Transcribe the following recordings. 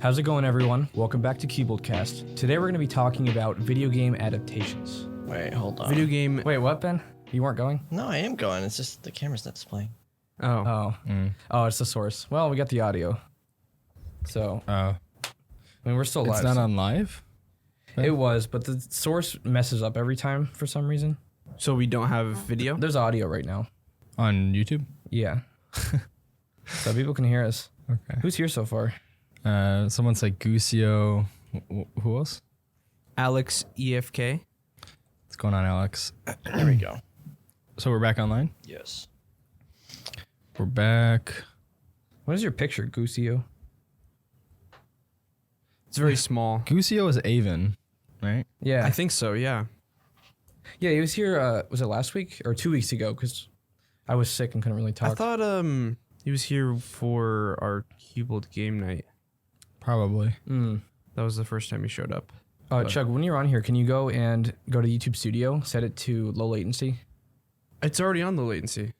How's it going, everyone? Welcome back to CuboldCast. Today we're going to be talking about video game adaptations. Wait, hold on. Video game. Wait, what, Ben? You weren't going? No, I am going. It's just the camera's not displaying. Oh. Oh, it's the source. Well, we got the audio. So, I mean, we're still live. It's not on live? It was, but the source messes up every time for some reason. So we don't have video? There's audio right now. On YouTube? Yeah. So people can hear us. Okay. Who's here so far? Someone's like Gucio. Who else? Alex EFK. What's going on, Alex? There we go. So we're back online? Yes. We're back. What is your picture, Gucio? It's very small. Gucio is Avon, right? Yeah. I think so, yeah. Yeah, he was here, was it last week or 2 weeks ago? Because I was sick and couldn't really talk. I thought he was here for our Cubold game night. Probably. That was the first time he showed up. Chug, when you're on here, can you go to YouTube Studio, set it to low latency? It's already on low latency.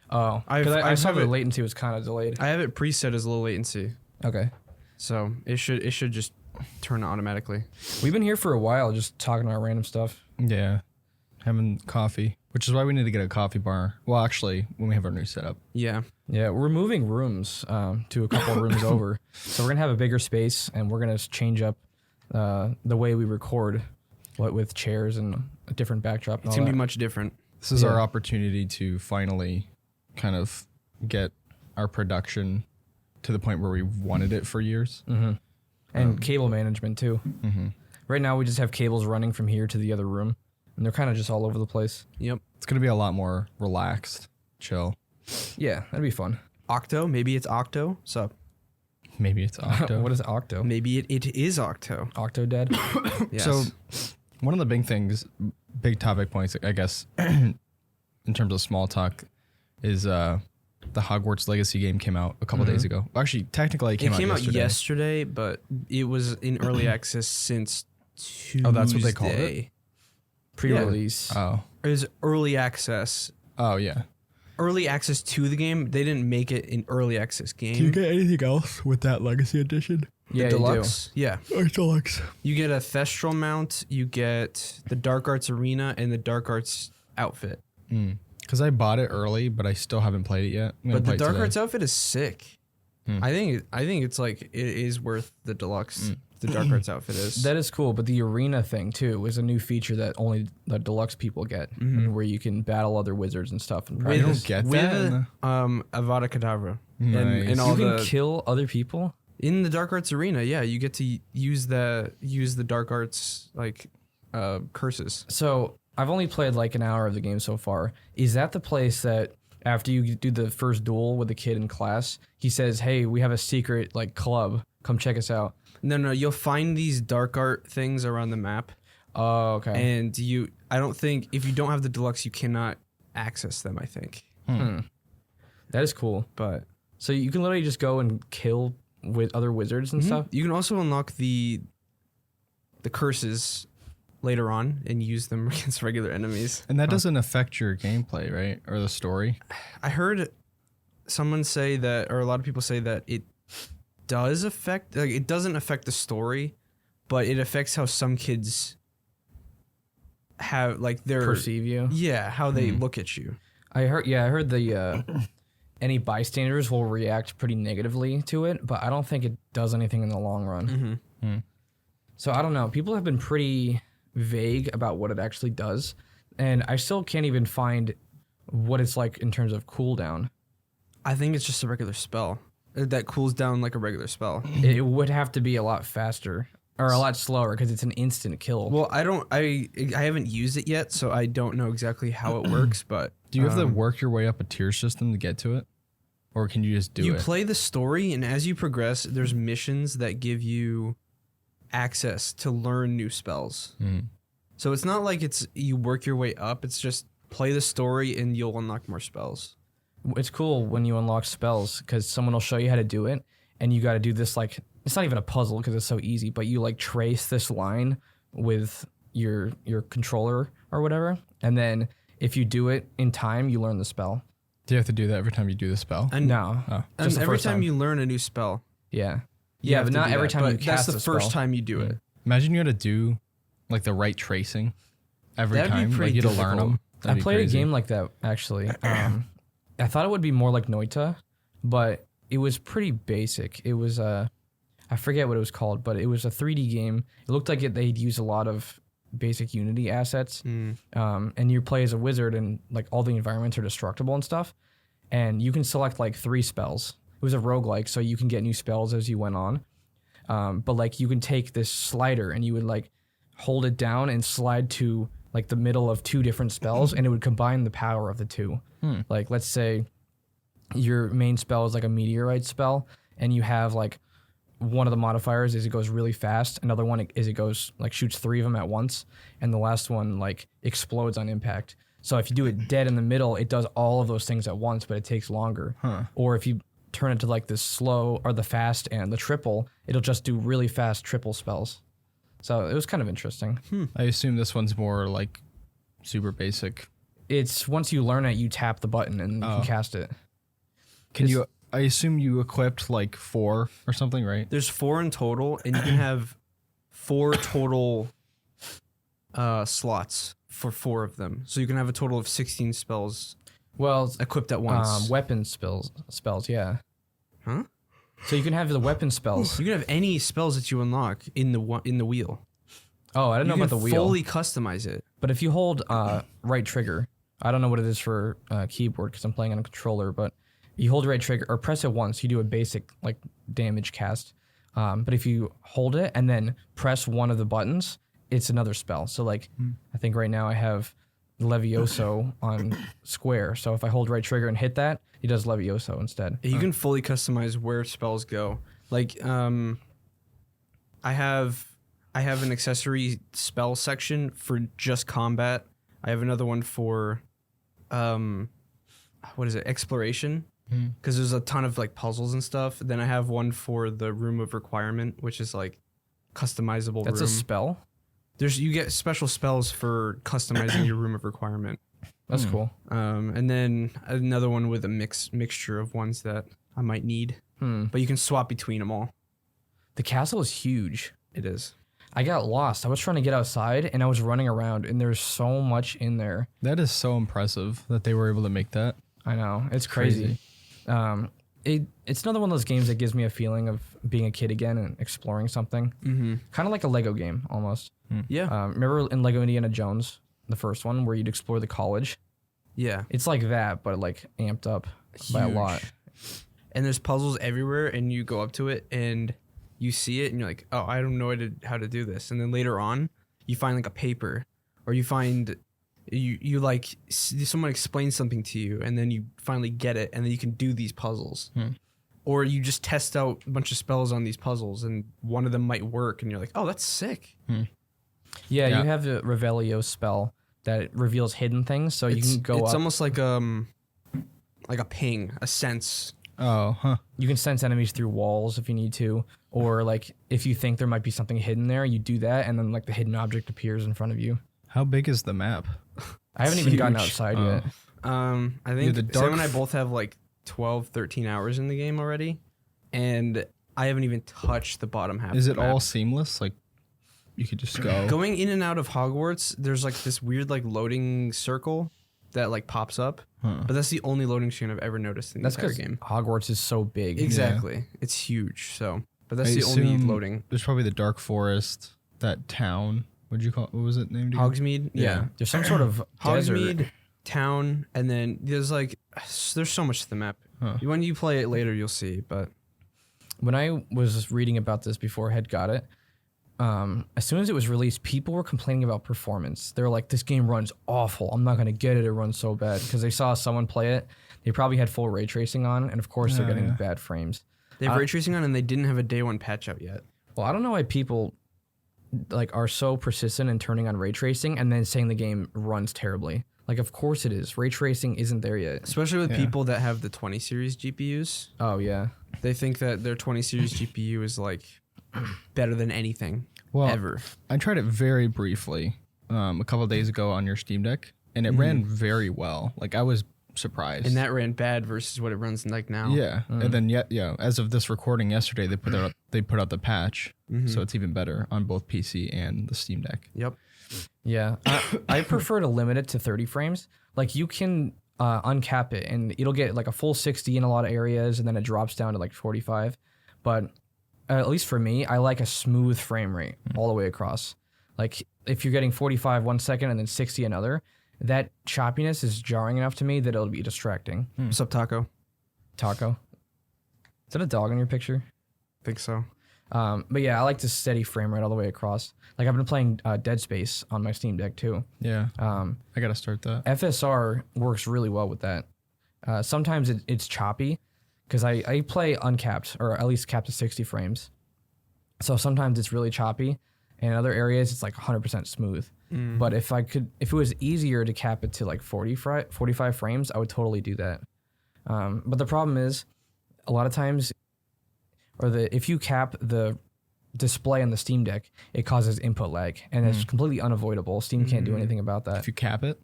Oh, I saw the latency was kind of delayed. I have it preset as low latency. Okay. So it should just turn automatically. We've been here for a while just talking about random stuff. Yeah. Having coffee, which is why we need to get a coffee bar. Well, actually, when we have our new setup. Yeah. Yeah, we're moving rooms to a couple of rooms over. So we're going to have a bigger space, and we're going to change up the way we record with chairs and a different backdrop. It's going to be much different. This is our opportunity to finally kind of get our production to the point where we wanted it for years. Mm-hmm. And cable management, too. Mm-hmm. Right now, we just have cables running from here to the other room, and they're kind of just all over the place. Yep. It's going to be a lot more relaxed, chill. Yeah, that'd be fun. Octo? Maybe it's Octo? Sup? Maybe it's Octo. What is Octo? Maybe it is Octo. Octo dead? Yes. So, one of the big topic points, I guess, in terms of small talk, is the Hogwarts Legacy game came out a couple days ago. Actually, technically, it came out yesterday, but it was in early access since Tuesday. Oh, that's what they called it? Pre-release. Oh. It was early access. Oh, yeah. Early access to the game. They didn't make it an early access game. Do you get anything else with that Legacy Edition? Yeah, the deluxe? Yeah. Or Deluxe? You get a Thestral mount, you get the Dark Arts Arena, and the Dark Arts outfit. Because I bought it early, but I still haven't played it yet. But the Dark Arts outfit is sick. I think it's like it is worth the deluxe. The Dark Arts outfit is. That is cool, but the arena thing too is a new feature that only the deluxe people get, where you can battle other wizards and stuff. And I don't get that. Avada Kedavra. Nice. And all you can kill other people in the Dark Arts Arena. Yeah, you get to use the Dark Arts curses. So I've only played like an hour of the game so far. Is that the place that after you do the first duel with the kid in class, he says, "Hey, we have a secret like club. Come check us out." No, you'll find these dark art things around the map. Oh, okay. And I don't think, if you don't have the deluxe, you cannot access them, I think. That is cool. But So you can literally just go and kill with other wizards and stuff? you can also unlock the curses later on and use them against regular enemies. And that doesn't affect your gameplay, right? Or the story? I heard someone say that, or a lot of people say that it does affect, like it doesn't affect the story, but it affects how some kids have like their Perceive you? Yeah, how they look at you. I heard the any bystanders will react pretty negatively to it, but I don't think it does anything in the long run. So I don't know. People have been pretty vague about what it actually does, and I still can't even find what it's like in terms of cooldown. I think it's just a regular spell that cools down like a regular spell. It would have to be a lot faster or a lot slower because it's an instant kill. Well, I haven't used it yet, so I don't know exactly how it works, but Do you have to work your way up a tier system to get to it? Or can you just do you it? play the story, and as you progress, there's missions that give you access to learn new spells. So it's not like you work your way up, it's just play the story and you'll unlock more spells. It's cool when you unlock spells because someone will show you how to do it, and you got to do this like it's not even a puzzle because it's so easy, but you like trace this line with your controller or whatever, and then if you do it in time, you learn the spell. Do you have to do that every time you do the spell? And No, and just the every first time you learn a new spell. Yeah, You Yeah, have but to not do every that, time you but that's cast the a first spell. time you do it. Imagine you had to do like the right tracing every That'd be time. pretty Like you had to learn difficult. them. I played a game like that actually. I thought it would be more like Noita, but it was pretty basic. It was I forget what it was called, but it was a 3D game. It looked like they'd use a lot of basic Unity assets, and you play as a wizard, and like all the environments are destructible and stuff. And you can select like 3 spells. It was a roguelike, so you can get new spells as you went on. But like you can take this slider and you would like hold it down and slide to like the middle of 2 different spells, and it would combine the power of the 2. Like let's say your main spell is like a meteorite spell, and you have like one of the modifiers is it goes really fast. Another one is it goes like shoots 3 of them at once, and the last one like explodes on impact. So if you do it dead in the middle, it does all of those things at once, but it takes longer. Or if you turn it to like the slow or the fast and the triple, it'll just do really fast triple spells. So it was kind of interesting. I assume this one's more like super basic. It's once you learn it, you tap the button and you can cast it. I assume you equipped like 4 or something, right? There's 4 in total, and you can have 4 total slots for 4 of them. So you can have a total of 16 spells Well, equipped at once. weapon spells, yeah. Huh? So you can have the weapon spells. You can have any spells that you unlock in the wheel. Oh, I didn't know You about can the wheel. fully customize it. But if you hold right trigger, I don't know what it is for keyboard because I'm playing on a controller, but you hold right trigger or press it once, you do a basic like damage cast. But if you hold it and then press one of the buttons, it's another spell. So like I think right now I have Levioso on square. So if I hold right trigger and hit that, he does Levioso instead. You can fully customize where spells go. Like I have an accessory spell section for just combat. I have another one for what is it? Exploration. Because there's a ton of like puzzles and stuff. Then I have one for the room of requirement, which is like customizable That's room. a spell? You get special spells for customizing your room of requirement. That's cool. And then another one with a mixture of ones that I might need. But you can swap between them all. The castle is huge. It is. I got lost. I was trying to get outside and I was running around and there's so much in there. That is so impressive that they were able to make that. I know. It's crazy. It's another one of those games that gives me a feeling of being a kid again and exploring something. Kind of like a Lego game almost. Yeah. Remember in Lego Indiana Jones, the first one, where you'd explore the college? Yeah. It's like that, but like amped up by a lot. And there's puzzles everywhere, and you go up to it and you see it and you're like, oh, I don't know how to do this. And then later on, you find like a paper, or you find you like someone explains something to you, and then you finally get it, and then you can do these puzzles. Or you just test out a bunch of spells on these puzzles, and one of them might work, and you're like, oh, that's sick. Yeah, you have a Revelio spell that reveals hidden things, so you can go It's up. almost like a ping, a sense. Oh, huh. You can sense enemies through walls if you need to, or like if you think there might be something hidden there, you do that, and then like the hidden object appears in front of you. How big is the map? I haven't even gotten outside yet. I think the Sam dark and I both have like 12, 13 hours in the game already, and I haven't even touched the bottom half. Is of it the map. all seamless? Like you could just go. Going in and out of Hogwarts? There's like this weird like loading circle that like pops up, but that's the only loading screen I've ever noticed in the That's entire because game. Hogwarts is so big. Exactly, it's huge. So, but that's I the only assume loading. There's probably the Dark Forest, that town. What'd you call it? What was it named again? Hogsmeade, yeah. There's some sort of desert. Hogsmeade town, and then there's so much to the map. When you play it later, you'll see. But When I was reading about this before I had got it, as soon as it was released, people were complaining about performance. They were like, this game runs awful. I'm not going to get it. It runs so bad. Because they saw someone play it. They probably had full ray tracing on. And of course, they're getting bad frames. they have ray tracing on, and they didn't have a day one patch out yet. Well, I don't know why people like are so persistent in turning on ray tracing and then saying the game runs terribly. Like, of course it is. Ray tracing isn't there yet. Especially with people that have the 20 series GPUs. Oh, yeah. They think that their 20 series GPU is like better than anything ever. I tried it very briefly a couple of days ago on your Steam Deck, and it ran very well. Like I was surprised. And that ran bad versus what it runs like now. Yeah, and then as of this recording yesterday, they put they put out the patch, so it's even better on both PC and the Steam Deck. Yep. Yeah, I prefer to limit it to 30 frames. Like you can uncap it and it'll get like a full 60 in a lot of areas and then it drops down to like 45. But at least for me, I like a smooth frame rate all the way across. Like if you're getting 45 1 second and then 60 another, that choppiness is jarring enough to me that it'll be distracting. What's up, Taco? Taco. Is that a dog in your picture? Think so. But yeah, I like to steady frame rate all the way across. Like I've been playing Dead Space on my Steam Deck too. Yeah. I gotta start that. FSR works really well with that. Sometimes it's choppy because I play uncapped or at least capped to 60 frames. So sometimes it's really choppy, and in other areas it's like 100% smooth. But if it was easier to cap it to like 45 frames, I would totally do that. But the problem is, a lot of times, if you cap the display on the Steam Deck, it causes input lag, and it's completely unavoidable. Steam can't do anything about that. If you cap it?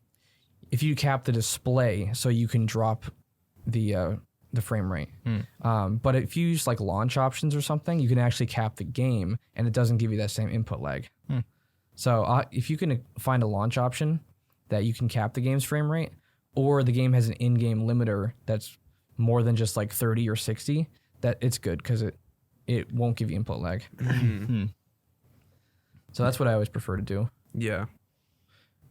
If you cap the display so you can drop the frame rate. But if you use like launch options or something, you can actually cap the game, and it doesn't give you that same input lag. So if you can find a launch option that you can cap the game's frame rate, or the game has an in-game limiter that's more than just like 30 or 60, that it's good because it won't give you input lag. So that's what I always prefer to do. Yeah.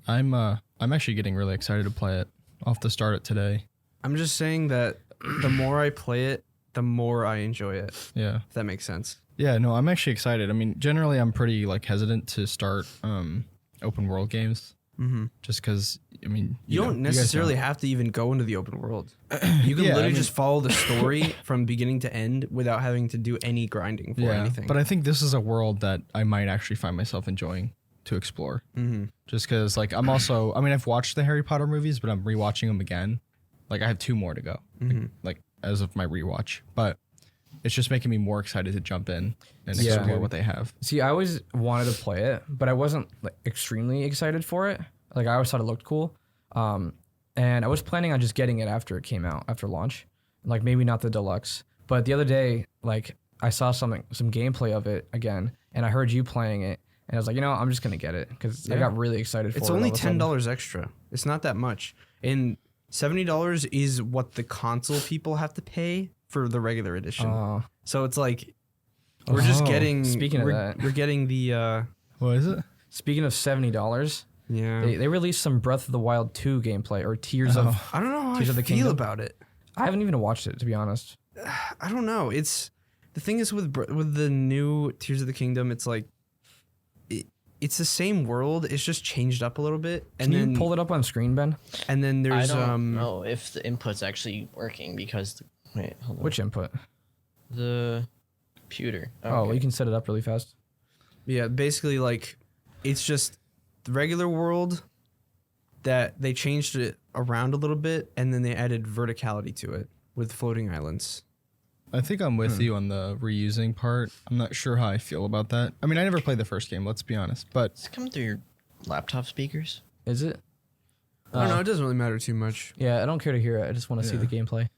I'm actually getting really excited to play it. I'll have to start it today. I'm just saying that the more I play it, the more I enjoy it. Yeah. If that makes sense. Yeah, no, I'm actually excited. I mean, generally I'm pretty like hesitant to start open world games. Just because, I mean, you don't necessarily have to even go into the open world. You can literally just follow the story from beginning to end without having to do any grinding for anything. But I think this is a world that I might actually find myself enjoying to explore. Just because, like, I'm also, I mean, I've watched the Harry Potter movies, but I'm rewatching them again. Like, I have 2 more to go, like as of my rewatch. But it's just making me more excited to jump in and explore what they have. See, I always wanted to play it, but I wasn't like extremely excited for it. Like I always thought it looked cool. And I was planning on just getting it after it came out, after launch. Like maybe not the deluxe. But the other day, like I saw some gameplay of it again, and I heard you playing it, and I was like, I'm just gonna get it because I got really excited for it. It's only $10 extra. It's not that much. And $70 is what the console people have to pay for the regular edition. So it's like we're just getting. Speaking of that, we're getting the. What is it? Speaking of $70, yeah, they released some Breath of the Wild 2 gameplay or Tears of. I don't know how Tears I of the feel Kingdom. about it. I haven't even watched it, to be honest. I don't know. It's the thing is with the new Tears of the Kingdom, it's like it's the same world. It's just changed up a little bit. And Can you pull it up on screen, Ben? And then there's I don't know if the input's actually working because wait, hold on. Which input? The computer. Oh, you can set it up really fast. Yeah, basically like it's just the regular world that they changed it around a little bit, and then they added verticality to it with floating islands. I think I'm with you on the reusing part. I'm not sure how I feel about that. I mean, I never played the first game, let's be honest, but It's coming through your laptop speakers. Is it? I don't know. It doesn't really matter too much. Yeah, I don't care to hear it. I just want to see the gameplay.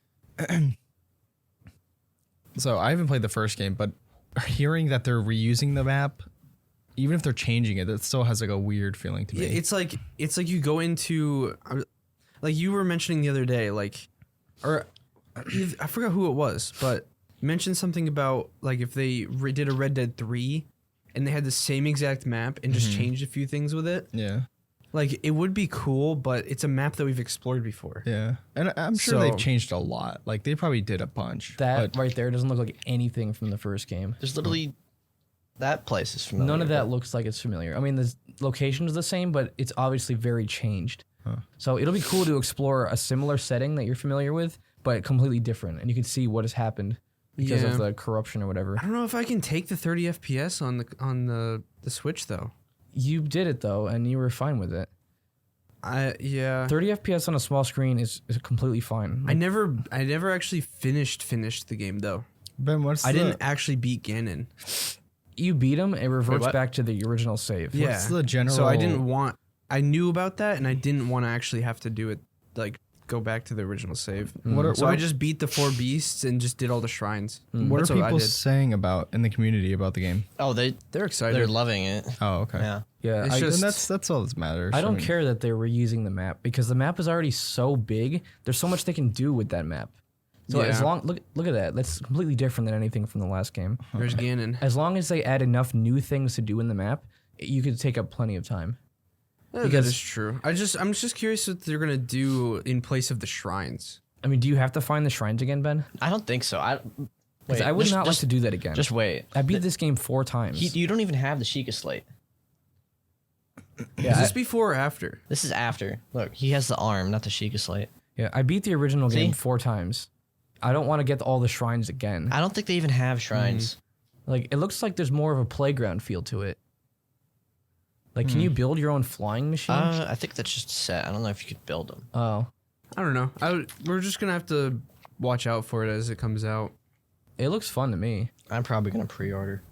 So I haven't played the first game, but hearing that they're reusing the map, even if they're changing it, it still has like a weird feeling to me. Yeah, it's like you go into like you were mentioning the other day, like, or I forgot who it was, but mentioned something about like if they did a Red Dead 3 and they had the same exact map and just changed a few things with it. Yeah. Like it would be cool, but it's a map that we've explored before. Yeah. And I'm sure they've changed a lot. Like they probably did a bunch. That right there doesn't look like anything from the first game. There's literally that place is familiar. None of that looks like it's familiar. I mean, the location is the same, but it's obviously very changed. So it'll be cool to explore a similar setting that you're familiar with, but completely different, and you can see what has happened because of the corruption or whatever. I don't know if I can take the 30 FPS on the Switch though. You did it though, and you were fine with it. 30 FPS on a small screen is completely fine. I never actually finished the game though. Ben, I didn't actually beat Ganon. You beat him, it reverts what? back to the original save. What's the general? So I knew about that, and I didn't want to actually have to do it like go back to the original save. What I are- just beat the 4 beasts and just did all the shrines. What That's are I people did. saying about in the community about the game? Oh, They're excited. they're loving it. Oh, okay. Yeah. Yeah, It's I, just- Then that's all that matters. I don't mean, care that they're reusing the map because the map is already so big. There's so much they can do with that map. So as Yeah. long look at that. That's completely different than anything from the last game. There's Ganon. As long as they add enough new things to do in the map, you could take up plenty of time. That because- is true. I'm just curious what they're gonna do in place of the shrines. I mean, do you have to find the shrines again, Ben? I don't think so. Because I would just- not like just- to do that again. Just wait. I beat this game 4 times. You don't even have the Sheikah Slate. Is this before or after? This is after. Look, he has the arm, not the Sheikah Slate. Yeah, I beat the original game See? 4 times. I don't want to get all the shrines again. I don't think they even have shrines. Like, it looks like there's more of a playground feel to it. Like, can you build your own flying machine? I think that's just set. I don't know if you could build them. Oh, I don't know. We're just gonna have to watch out for it as it comes out. it looks fun to me. I'm probably gonna pre-order.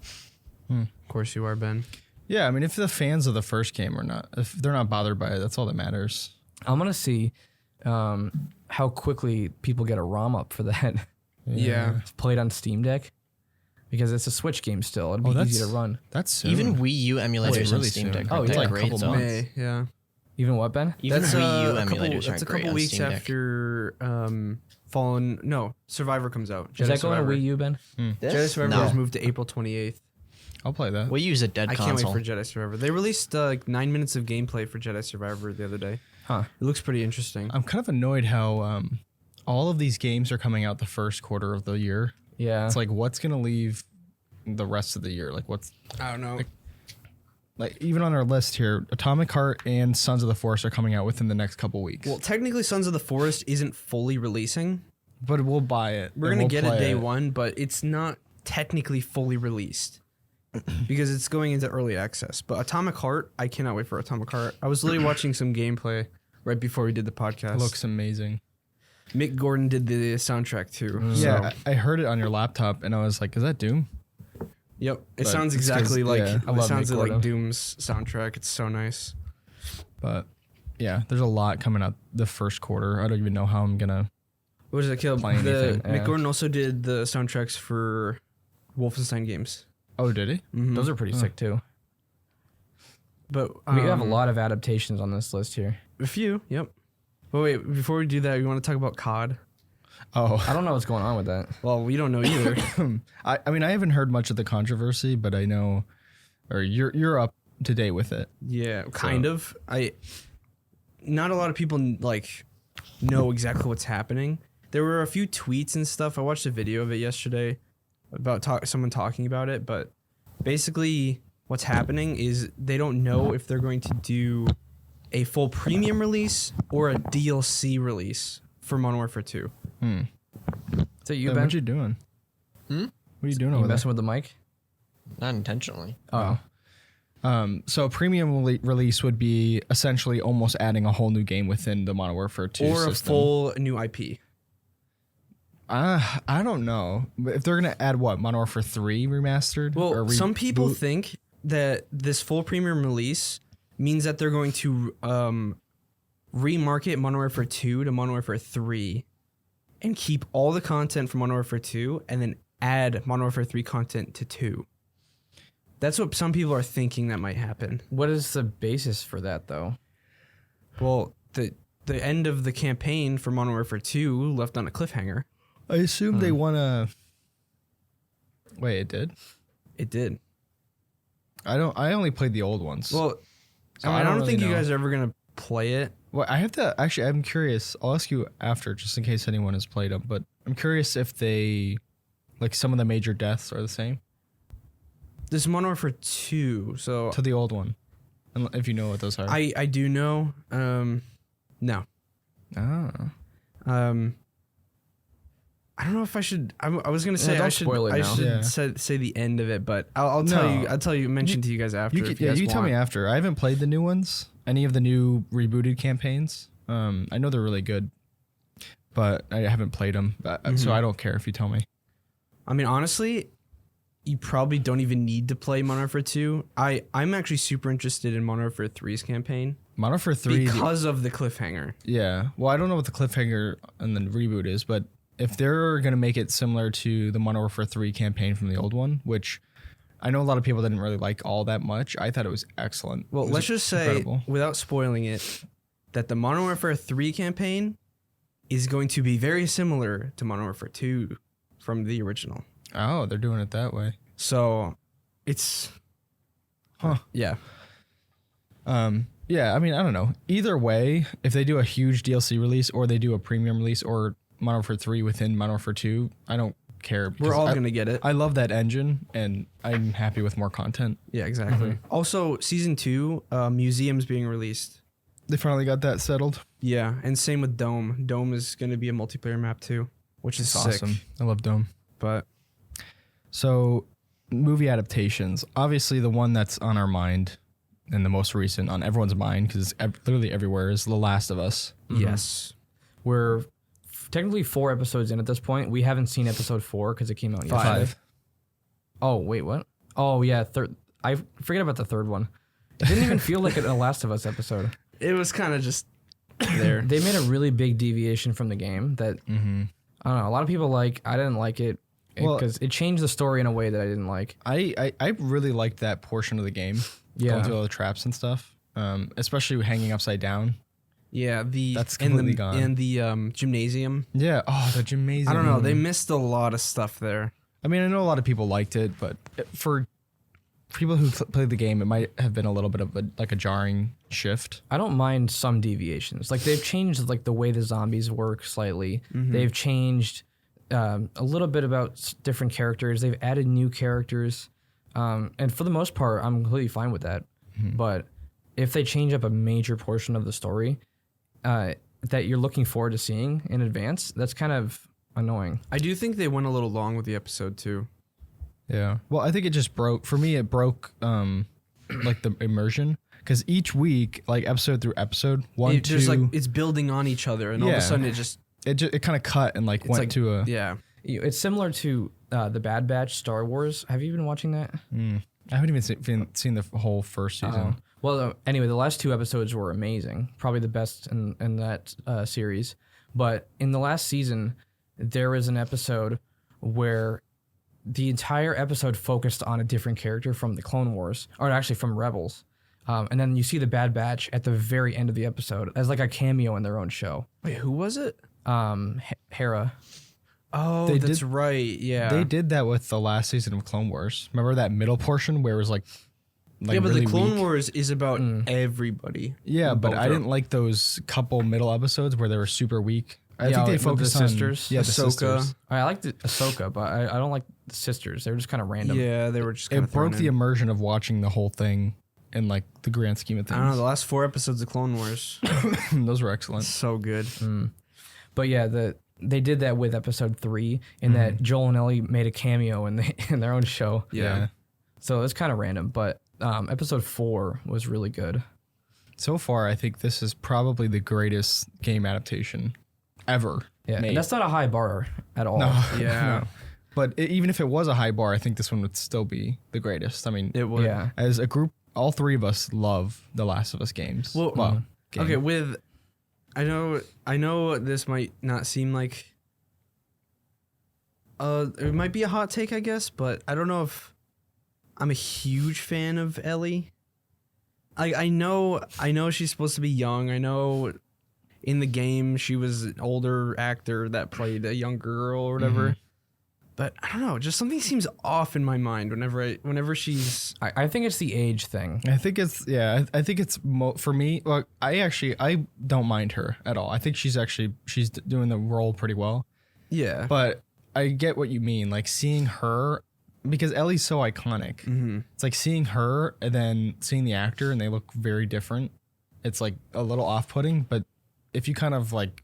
Of course you are, Ben. Yeah, I mean, if the fans of the first game are not, if they're not bothered by it, that's all that matters. I'm gonna see how quickly people get a ROM up for that. Yeah. It's played on Steam Deck because it's a Switch game still. It'd be easy to run. That's soon. Even Wii U emulators on really Steam soon. Deck. Oh, aren't yeah. they Like a great couple zones? months. May, yeah. Even what, Ben? Even That's Wii U a emulators couple. aren't That's a great couple on weeks Steam Deck. after Fallen. No, Survivor comes out. Is that going Survivor. to Wii U, Ben? This? Jedi Survivor No. was moved to April 28th. I'll play that. Wii U's a dead I can't console. wait for Jedi Survivor. They released like 9 minutes of gameplay for Jedi Survivor the other day. Huh. It looks pretty interesting. I'm kind of annoyed how all of these games are coming out the first quarter of the year. Yeah. It's like, what's gonna leave the rest of the year? Like, what's I don't know. like even on our list here, Atomic Heart and Sons of the Forest are coming out within the next couple weeks. Well, technically, Sons of the Forest isn't fully releasing. but we'll buy it. We're and gonna we'll get it play day one, but it's not technically fully released because it's going into early access. But Atomic Heart, I cannot wait for Atomic Heart. I was literally watching some gameplay right before we did the podcast. It looks amazing. Mick Gordon did the soundtrack too. Yeah, So, I heard it on your laptop, and I was like, "Is that Doom?" yep. It But sounds it's 'cause- exactly like yeah, I it love sounds Mick like Gordon. Doom's soundtrack. It's so nice. But yeah, there's a lot coming out the first quarter. I don't even know how I'm gonna. What does it kill? Play anything, Mick yeah. Gordon also did the soundtracks for Wolfenstein games. Oh, did he? Those are pretty sick too. But We have a lot of adaptations on this list here. A few, yep. But wait, before we do that, you want to talk about COD? Oh, I don't know what's going on with that. Well, we don't know either. I mean, I haven't heard much of the controversy, but I know, or you're up to date with it. Yeah, kind of. Not a lot of people like know exactly what's happening. There were a few tweets and stuff. I watched a video of it yesterday about someone talking about it, but basically what's happening is they don't know if they're going to do a full premium release or a DLC release for Modern Warfare 2. Is that you, Yeah, Ben? what you doing? What are you doing You over there? messing with the mic? Not intentionally. Oh. So a premium release would be essentially almost adding a whole new game within the Modern Warfare 2 Or a system. full new IP. I don't know. But if they're gonna add what, Modern Warfare 3 remastered? Well, Or some people reboot? think that this full premium release means that they're going to remarket Modern Warfare 2 to Modern Warfare 3 and keep all the content from Modern Warfare 2 and then add Modern Warfare 3 content to 2. That's what some people are thinking that might happen. What is the basis for that, though? Well, the end of the campaign for Modern Warfare 2 left on a cliffhanger. I assume they wanna. Wait, it did. It did. I only played the old ones. Well, So I I don't don't really think you know. guys are ever going to play it. Well, I have to actually. I'm curious. I'll ask you after, just in case anyone has played them. But I'm curious if they, like, some of the major deaths are the same This is Modern Warfare 2, so to the old one, if you know what those are. I do know. No. Ah. I don't know if I should. I was gonna say don't I should. spoil it I now. should Yeah. say the end of it, but I'll tell No. you. I'll tell you. Mention to you guys after. You if could, you yeah, guys you tell me want. after. I haven't played the new ones, any of the new rebooted campaigns. I know they're really good, but I haven't played them, so I don't care if you tell me. I mean, honestly, you probably don't even need to play Modern Warfare 2. I'm actually super interested in Modern Warfare 3's campaign Modern Warfare 3 because of the cliffhanger. Yeah. Well, I don't know what the cliffhanger and the reboot is, but if they're going to make it similar to the Modern Warfare 3 campaign from the old one, which I know a lot of people didn't really like all that much, I thought it was excellent. Well, let's just incredible. say, without spoiling it, that the Modern Warfare 3 campaign is going to be very similar to Modern Warfare 2 from the original. Oh, they're doing it that way. So it's... Huh. Yeah. Yeah, I mean, I don't know. Either way, if they do a huge DLC release or they do a premium release or Modern Warfare 3 within Modern Warfare 2, I don't care. We're all going to get it. I love that engine, and I'm happy with more content. Yeah, exactly. Also, Season 2, Museum's being released. They finally got that settled. Yeah, and same with Dome. Dome is going to be a multiplayer map too, which is sick. Awesome. I love Dome. But so, movie adaptations. Obviously, the one that's on our mind and the most recent on everyone's mind, because it's literally everywhere, is The Last of Us. yes, We're technically 4 episodes in at this point. We haven't seen episode 4 because it came out yesterday. 5. Oh, wait, what? Oh, yeah, third. I forget about the third one. It didn't even feel like a Last of Us episode. it was kind of just there. They made a really big deviation from the game that, I don't know, a lot of people like. I didn't like it because it changed the story in a way that I didn't like. I really liked that portion of the game. Yeah. Going through all the traps and stuff. Especially hanging upside down. Yeah, That's completely gone. And the gymnasium. Yeah. Oh, the gymnasium. I don't know. They missed a lot of stuff there. I mean, I know a lot of people liked it, but for people who played the game, it might have been a little bit of a jarring shift. I don't mind some deviations. Like they've changed like the way the zombies work slightly. They've changed a little bit about different characters. They've added new characters. And for the most part, I'm completely fine with that. But if they change up a major portion of the story that you're looking forward to seeing in advance, that's kind of annoying. I do think they went a little long with the episode too. Yeah. Well, I think it just broke. For me, it broke like the immersion. Because each week, like episode through episode, There's like it's building on each other, and all of a sudden it kind of cut and like went like, to a... Yeah. It's similar to the Bad Batch Star Wars. Have you been watching that? I haven't even seen the whole first season. Well, anyway, the last 2 episodes were amazing. Probably the best in that series. But in the last season, there was an episode where the entire episode focused on a different character from the Clone Wars, or actually from Rebels. And then you see the Bad Batch at the very end of the episode as like a cameo in their own show. Wait, who was it? Hera. Oh, that's right. Yeah. They did that with the last season of Clone Wars. Remember that middle portion where it was like yeah, but really the Clone weak? Wars is about everybody. Yeah, but Both I are- didn't like those couple middle episodes where they were super weak. I think they with the focused on sisters. Yeah, the Ahsoka. sisters. I liked Ahsoka, but I don't like the sisters. They were just kind of random. Yeah, they were just. It broke the immersion of watching the whole thing in like the grand scheme of I don't know. things. The last 4 episodes of Clone Wars, Those were excellent. so good. But yeah, they did that with episode 3, in that Joel and Ellie made a cameo in their own show. Yeah. So it's kind of random, but episode 4 was really good. So far, I think this is probably the greatest game adaptation ever. Yeah, made. and that's not a high bar at all. No. Yeah. No. But even if it was a high bar, I think this one would still be the greatest. I mean, It would. Yeah. as a group, all 3 of us love The Last of Us games. Well, game. Okay, with I know this might not seem like it might be a hot take, I guess, but I don't know if I'm a huge fan of Ellie. I know she's supposed to be young. I know in the game she was an older actor that played a young girl or whatever. But I don't know, just something seems off in my mind whenever she's I think it's the age thing. I think it's I think it's for me. Well, I don't mind her at all. I think she's doing the role pretty well. yeah. But I get what you mean. Like seeing her, because Ellie's so iconic. It's like seeing her and then seeing the actor and they look very different. It's like a little off-putting. But if you kind of like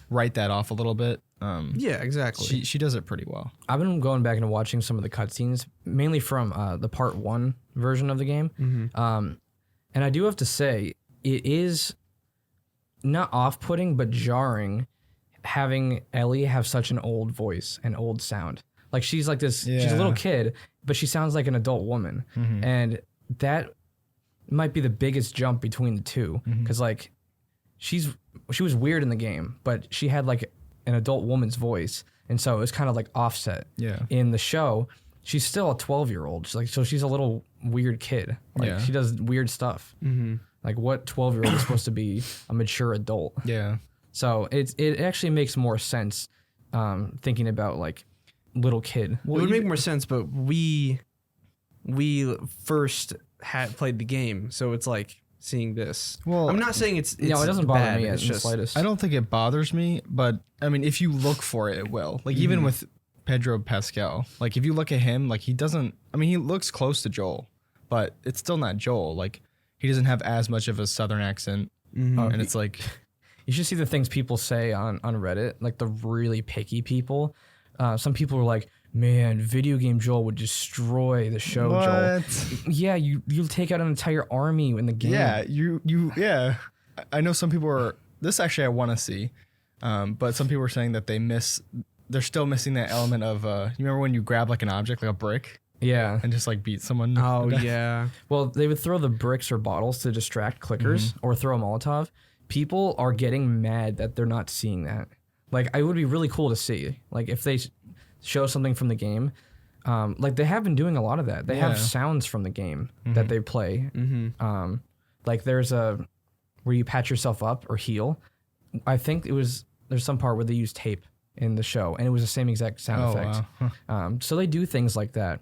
write that off a little bit, Yeah, exactly. she does it pretty well. I've been going back and watching some of the cutscenes, mainly from the part 1 version of the game. And I do have to say, it is not off-putting, but jarring having Ellie have such an old voice and old sound. Like she's like this, she's a little kid, but she sounds like an adult woman. And that might be the biggest jump between the two, because like she was weird in the game, but she had like an adult woman's voice, and so it was kind of like offset. Yeah. In the show, she's still a 12-year-old. So she's a little weird kid. Like she does weird stuff. Like what 12-year-old is supposed to be a mature adult? Yeah. So it actually makes more sense thinking about like little kid. Well, it would make more sense, but we first had played the game, so it's like seeing this. Well, I'm not saying it's No, it doesn't bother bad, me in it's the just slightest. I don't think it bothers me, but I mean, if you look for it, it will. Like even with Pedro Pascal, like if you look at him, like he doesn't. I mean, he looks close to Joel, but it's still not Joel. Like he doesn't have as much of a Southern accent, and it's like You should see the things people say on Reddit, like the really picky people. Some people are like, man, video game Joel would destroy the show, Joel. Yeah, you'll take out an entire army in the game. Yeah, yeah. I know some people are. This actually I want to see, but some people are saying that they're still missing that element of. You remember when you grab like an object, like a brick, Yeah. and just like beat someone? Oh yeah. Well, they would throw the bricks or bottles to distract clickers or throw a Molotov. People are getting mad that they're not seeing that. Like, it would be really cool to see. Like, if they show something from the game, like they have been doing a lot of that. They have sounds from the game that they play. Like there's where you patch yourself up or heal. I think there's some part where they use tape in the show, and it was the same exact sound effect. Wow. So they do things like that,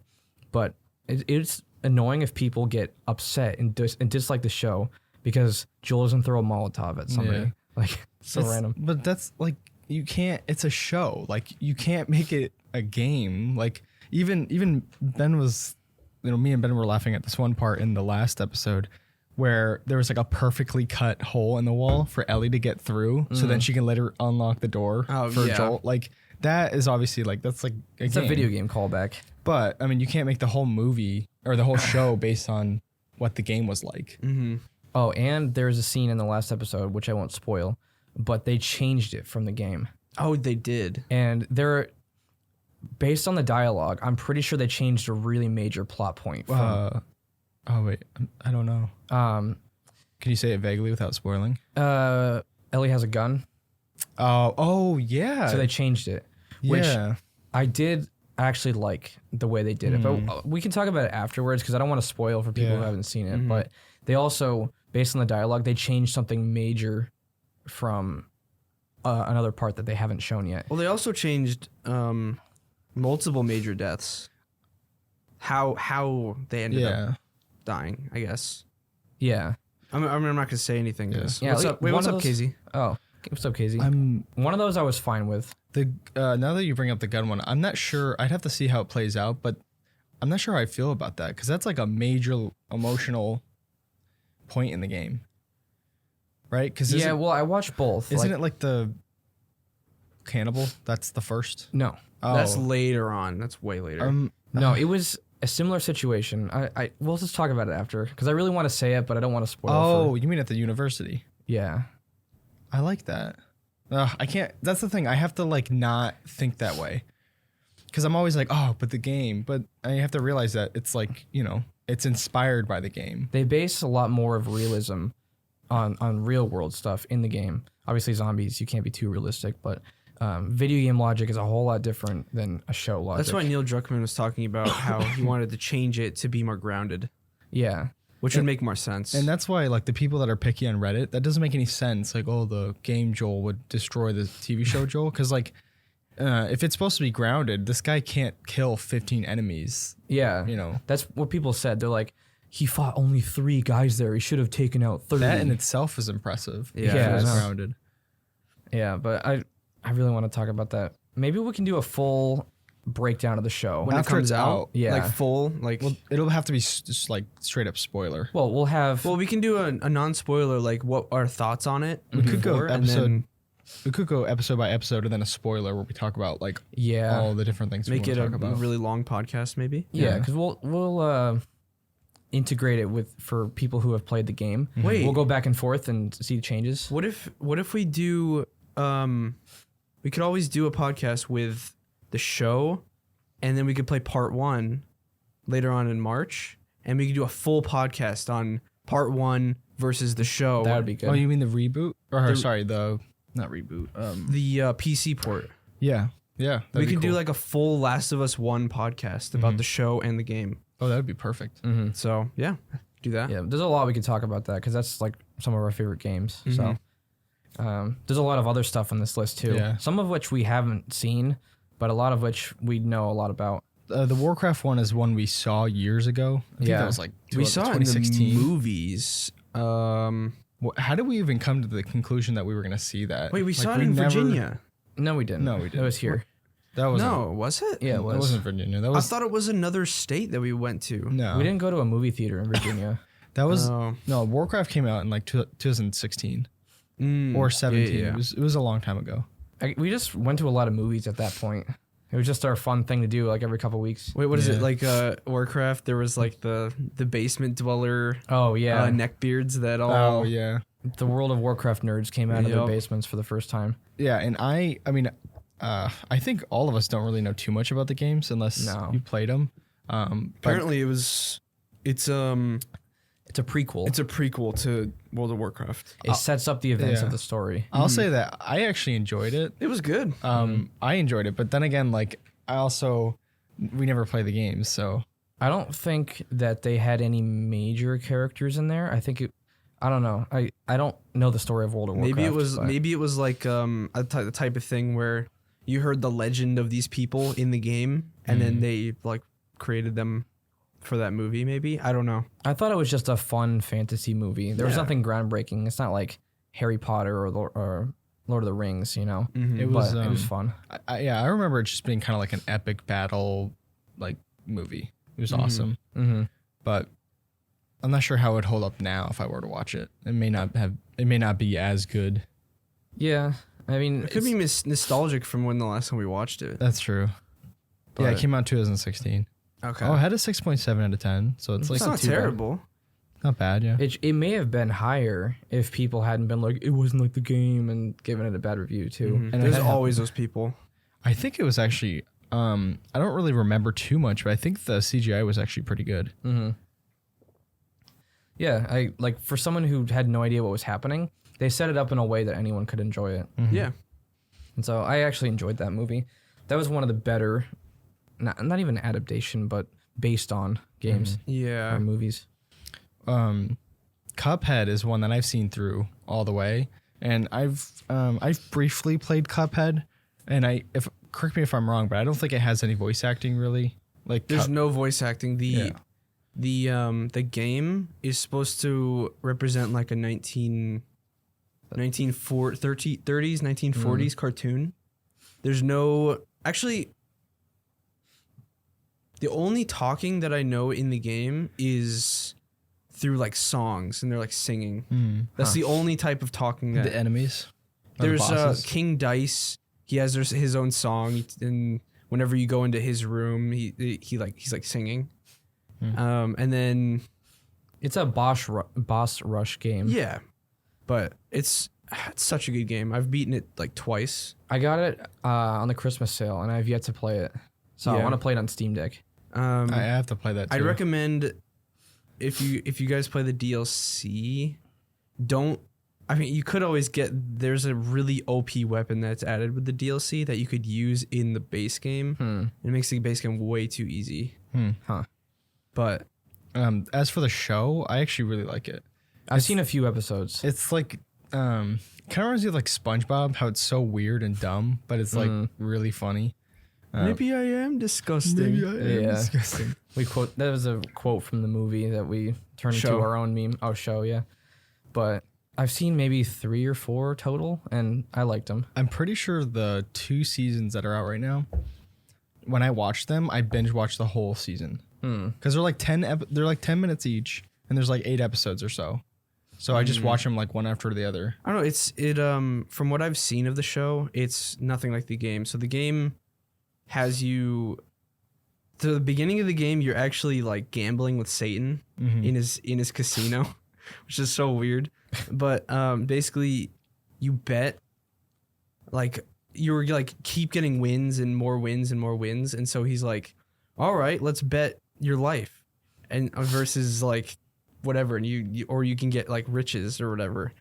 but it's annoying if people get upset and dislike the show because Joel doesn't throw a Molotov at somebody. Yeah. Like, so random. But that's like you can't. It's a show. Like you can't make it a game. Like even Ben was, me and Ben were laughing at this one part in the last episode where there was like a perfectly cut hole in the wall for Ellie to get through, so then she can later unlock the door for Joel. Like that is obviously like that's like It's a video game callback. But I mean, you can't make the whole movie or the whole show based on what the game was like. Oh, and there's a scene in the last episode, which I won't spoil, but they changed it from the game. Oh, they did. And based on the dialogue, I'm pretty sure they changed a really major plot point. Oh wait, I don't know. Can you say it vaguely without spoiling? Ellie has a gun. Oh yeah. So they changed it, which Yeah. I did actually like the way they did it. But we can talk about it afterwards because I don't want to spoil for people who haven't seen it. But they also, based on the dialogue, they changed something major from another part that they haven't shown yet. Well, they also changed multiple major deaths. How they ended up dying, I guess. Yeah. I'm not gonna say anything. Yeah, What's like, up? Wait, one what's of up, those- Casey? Oh, what's up, Casey? I'm One of those I was fine with. now that you bring up the gun one, I'm not sure. I'd have to see how it plays out, but I'm not sure how I feel about that because that's like a major emotional point in the game, right? Because Yeah, well, I watched both. isn't it like the cannibal? That's the first. No. Oh, That's later on. That's way later. No, it was a similar situation. We'll just talk about it after because I really want to say it, but I don't want to spoil. Oh, you mean at the university? Yeah. I like that. I can't. That's the thing. I have to like not think that way because I'm always like, oh, but the game. But I have to realize that it's like it's inspired by the game. They base a lot more of realism on real world stuff in the game. Obviously, zombies, you can't be too realistic, but video game logic is a whole lot different than a show logic. That's why Neil Druckmann was talking about how he wanted to change it to be more grounded, Yeah. which would make more sense. And that's why, like, the people that are picky on Reddit, that doesn't make any sense. Like, oh, the game Joel would destroy the TV show Joel. Because, like, if it's supposed to be grounded, this guy can't kill 15 enemies. Yeah. That's what people said. They're like, he fought only 3 guys there. He should have taken out 30. That in itself is impressive. Yeah, if it was I know. grounded. Yeah, but I really want to talk about that. Maybe we can do a full breakdown of the show. when it after comes it's out, out, yeah. like full, like Well, it'll have to be just, like, straight up spoiler. Well, we'll have... we can do a non-spoiler, like what our thoughts on it. We could go before, and then We could go episode by episode and then a spoiler where we talk about, like, yeah. all the different things make we it want a to talk about. really long podcast, maybe. Yeah, Yeah. because we'll integrate it for people who have played the game. Wait. We'll go back and forth and see the changes. What if we do? We could always do a podcast with the show, and then we could play part 1 later on in March, and we could do a full podcast on part 1 versus the show. That would be good. Oh, you mean the reboot? Or sorry, not reboot. The PC port. Yeah. We could do like a full Last of Us 1 podcast about the show and the game. Oh, that would be perfect. So yeah, do that. Yeah, there's a lot we could talk about that because that's like some of our favorite games. So there's a lot of other stuff on this list too. Yeah. Some of which we haven't seen, but a lot of which we know a lot about. The Warcraft one is one we saw years ago. I think Yeah. that was like We saw it in 2016. the movies. How did we even come to the conclusion that we were going to see that? Wait, we Like, saw it in Virginia. No, we didn't. No, we It didn't. was here. That was No, was it? Yeah, it That was. wasn't Virginia. That I was thought it was another state that we went to. no. We didn't go to a movie theater in Virginia. That was Oh. no. Warcraft came out in like 2016 or 17. Yeah. It was a long time ago. We just went to a lot of movies at that point. It was just our fun thing to do, like every couple weeks. Wait, what is Yeah. it like? Warcraft. There was like the basement dweller Oh yeah, neckbeards that all. Oh yeah, the World of Warcraft nerds came out of their Yup. basements for the first time. yeah. And I mean, I think all of us don't really know too much about the games unless No. you played them. But Apparently, it's It's a prequel. a prequel to World of Warcraft. It sets up the events yeah. of the story. I'll say that I actually enjoyed it. It was good. I enjoyed it, but then again, like we never play the games, so I don't think that they had any major characters in there. I don't know. I don't know the story of World of Warcraft. Maybe it was like the type of thing where you heard the legend of these people in the game, and then they like created them for that movie. Maybe I don't know. I thought it was just a fun fantasy movie. There was Yeah. nothing groundbreaking. It's not like Harry Potter or Lord of the Rings, you know. it was. But it was fun. I remember it just being kind of like an epic battle, like movie. It was awesome, but I'm not sure how it would hold up now if I were to watch it. It may not be as good. Yeah, I mean, It could be nostalgic from when the last time we watched it. That's true. Yeah, it But- came out in 2016. Okay. Oh, it had a 6.7 out of 10, so it's like it's not too bad. terrible. not bad. Yeah. it may have been higher if people hadn't been like, it wasn't like the game and given it a bad review too. And And there's it- always those people. I think it was actually. I don't really remember too much, but I think the CGI was actually pretty good. yeah, I like for someone who had no idea what was happening, they set it up in a way that anyone could enjoy it. Yeah. And so I actually enjoyed that movie. That was one of the better, not even adaptation, but based on games Yeah. or movies. Cuphead is one that I've seen through all the way, and I've briefly played Cuphead, and correct me if I'm wrong, but I don't think it has any voice acting really. Like There's no voice acting. Yeah. The game is supposed to represent like a 30s, 1940s cartoon. There's no actually. The only talking that I know in the game is through like songs, and they're like singing. That's the only type of talking that the enemies. Or the there's bosses. King Dice. He has his own song, and whenever you go into his room, he's like singing. And then It's a boss rush game. yeah, but it's such a good game. I've beaten it like twice. I got it on the Christmas sale, and I've yet to play it. So I Yeah. want to play it on Steam Deck. I have to play that too. I'd recommend if you guys play the DLC, you could always there's a really OP weapon that's added with the DLC that you could use in the base game. It makes the base game way too easy. Huh. But As for the show, I actually really like it. I've seen a few episodes. It's like kind of reminds me of like SpongeBob, how it's so weird and dumb, but it's like really funny. maybe I am disgusting. Yeah. Disgusting. That was a quote from the movie that we turned Show. into our own meme. Oh, show, yeah. But I've seen maybe 3 or 4 total, and I liked them. I'm pretty sure the 2 seasons that are out right now, when I watched them, I binge watched the whole season. Because they're like 10 minutes each, and there's like 8 episodes or so. So I just watch them like one after the other. I don't know. From what I've seen of the show, it's nothing like the game. So the game has you. To the beginning of the game, you're actually like gambling with Satan in his casino, which is so weird. But basically, you bet. Like you're like keep getting wins and more wins and more wins, and so he's like, "All right, let's bet your life," and versus like whatever, and you can get like riches or whatever.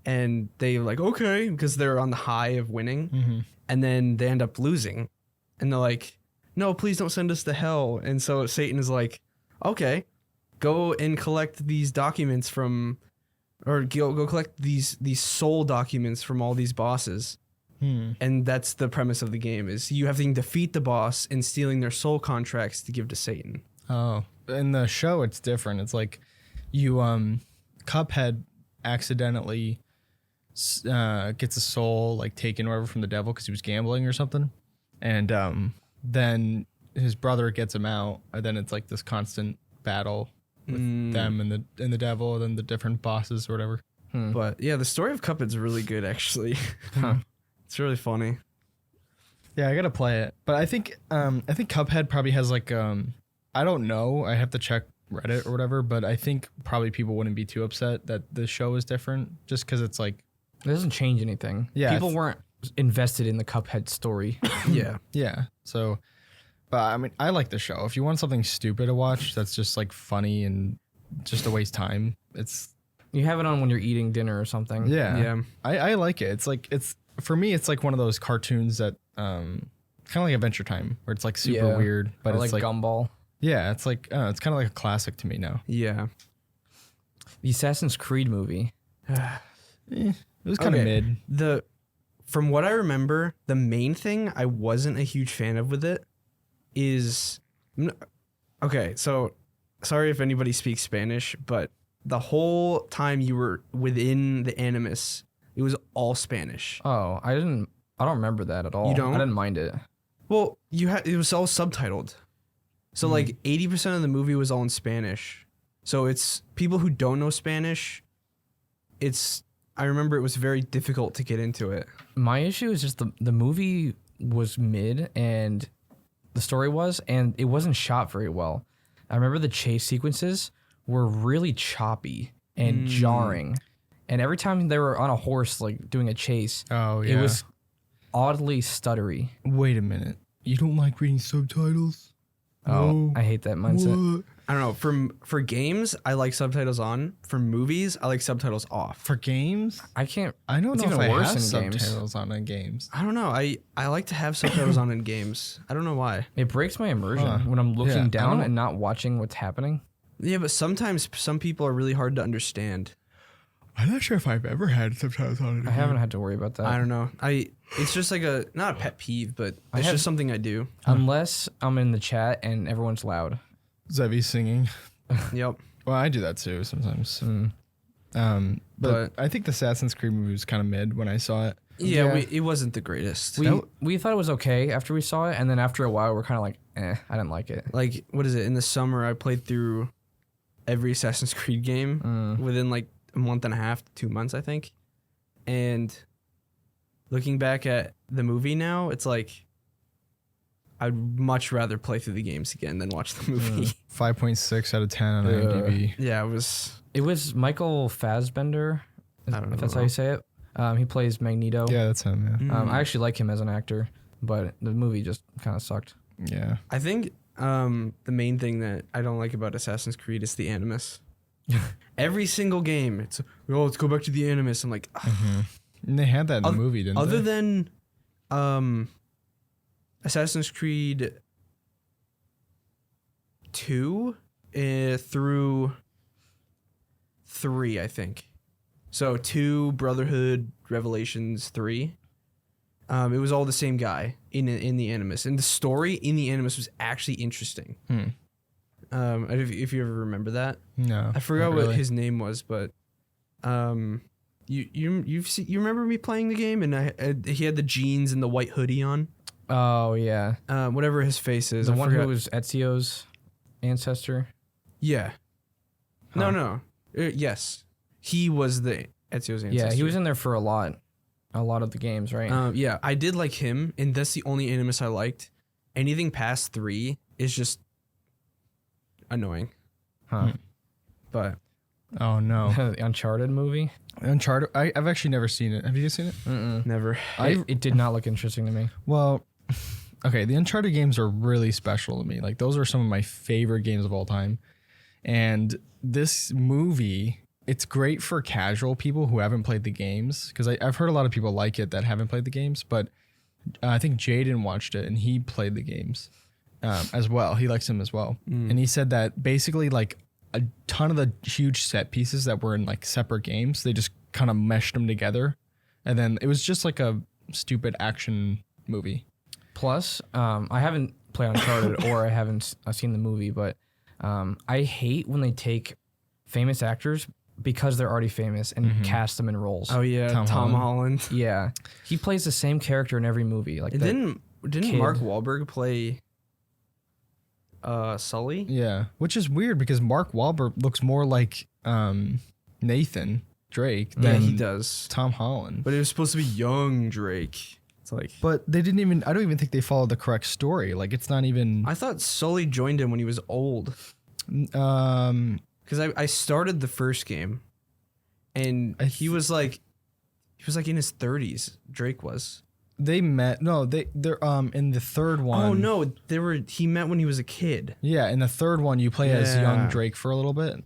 And they like, okay, because they're on the high of winning, and then they end up losing, and they're like, no, please don't send us to hell. And so Satan is like, okay, go and collect these documents from, or go collect these soul documents from all these bosses. And that's the premise of the game, is you have to defeat the boss in stealing their soul contracts to give to Satan. Oh, in the show it's different. It's like you Cuphead accidentally gets a soul like taken over from the devil because he was gambling or something, and then his brother gets him out, and then it's like this constant battle with them and the devil, and then the different bosses or whatever. But yeah, the story of Cuphead's really good, actually. It's really funny. Yeah, I gotta play it, but I think Cuphead probably has like I don't know, I have to check Reddit or whatever, but I think probably people wouldn't be too upset that the show is different, just because it's like It doesn't change anything. Yeah, People weren't invested in the Cuphead story. yeah. So, but I mean, I like the show. If you want something stupid to watch that's just like funny and just to waste time, You have it on when you're eating dinner or something. yeah. I like it. It's like for me, it's like one of those cartoons that kind of like Adventure Time, where it's like super weird, but or it's like like Gumball. Yeah, it's like it's kind of like a classic to me now. Yeah. The Assassin's Creed movie. It was kind of mid. From what I remember, the main thing I wasn't a huge fan of with it is, okay, so sorry if anybody speaks Spanish, but the whole time you were within the Animus, it was all Spanish. Oh, I don't remember that at all. You don't? I didn't mind it. Well, it was all subtitled. So like 80% of the movie was all in Spanish. So it's people who don't know Spanish. I remember it was very difficult to get into it. My issue is just the movie was mid, and the story was, and it wasn't shot very well. I remember the chase sequences were really choppy and jarring. And every time they were on a horse, like doing a chase, it was oddly stuttery. Wait a minute. You don't like reading subtitles? Oh, No. I hate that mindset. What? I don't know. For games, I like subtitles on. For movies, I like subtitles off. For games? I can't. I don't It's know if even I worse have in games. subtitles on in games. I don't know. I like to have subtitles on in games. I don't know why. It breaks my immersion Huh. when I'm looking Yeah, I down don't- and not watching what's happening. Yeah, but sometimes some people are really hard to understand. I'm not sure if I've ever had subtitles on in a I haven't had to worry about that. I don't know. It's just like not a pet peeve, but it's have- just something I do. Unless I'm in the chat and everyone's loud. Zevi singing. Yep. Well, I do that too sometimes. Mm. But I think the Assassin's Creed movie was kind of mid when I saw it. Yeah, Yeah. it wasn't the greatest. We thought it was okay after we saw it, and then after a while, we're kind of like, I didn't like it. Like, what is it? In the summer, I played through every Assassin's Creed game within like a month and a half to 2 months, I think. And looking back at the movie now, it's like I'd much rather play through the games again than watch the movie. 5.6 out of 10 on IMDb. Yeah, It was Michael Fassbender, I don't if that's know. how you say it. He plays Magneto. Yeah, that's him. Yeah. I actually like him as an actor, but the movie just kind of sucked. Yeah. I think the main thing that I don't like about Assassin's Creed is the Animus. Every single game, let's go back to the Animus. I'm like, And they had that in the movie, didn't other they? than Assassin's Creed 2 through 3, I think. So 2, Brotherhood, Revelations, 3. It was all the same guy in the Animus, and the story in the Animus was actually interesting. If you ever remember that, No. I forgot not what really. his name was, but you remember me playing the game, and he had the jeans and the white hoodie on, Oh yeah, whatever his face is. the I one forgot. who was Ezio's ancestor. Yeah. No. Yes, he was the Ezio's ancestor. Yeah, he was in there for a lot of the games, right? Yeah, I did like him, and that's the only Animus I liked. Anything past 3 is just annoying. Huh. But Oh, no. The Uncharted movie. Uncharted. I've actually never seen it. Have you seen it? never. It did not look interesting to me. Well, okay. The Uncharted games are really special to me. Like, those are some of my favorite games of all time. And this movie, it's great for casual people who haven't played the games, because I've heard a lot of people like it that haven't played the games, but I think Jaden watched it and he played the games as well. He likes them as well. And he said that basically like a ton of the huge set pieces that were in like separate games, they just kind of meshed them together. And then it was just like a stupid action movie. Plus, I haven't played Uncharted or I haven't seen the movie, but I hate when they take famous actors because they're already famous and cast them in roles. Oh yeah, Tom Holland. Yeah, he plays the same character in every movie. Like Didn't kid. Mark Wahlberg play Sully? Yeah, which is weird because Mark Wahlberg looks more like Nathan Drake Yeah, than he does. Tom Holland. But it was supposed to be young Drake. It's like, But they didn't even, I don't even think they followed the correct story. Like it's not even I thought Sully joined him when he was old. Because I started the first game, and he was like in his 30s. Drake was. they met they're in the third one. Oh no, he met when he was a kid. Yeah, in the third one you play as young Yeah. Drake for a little bit.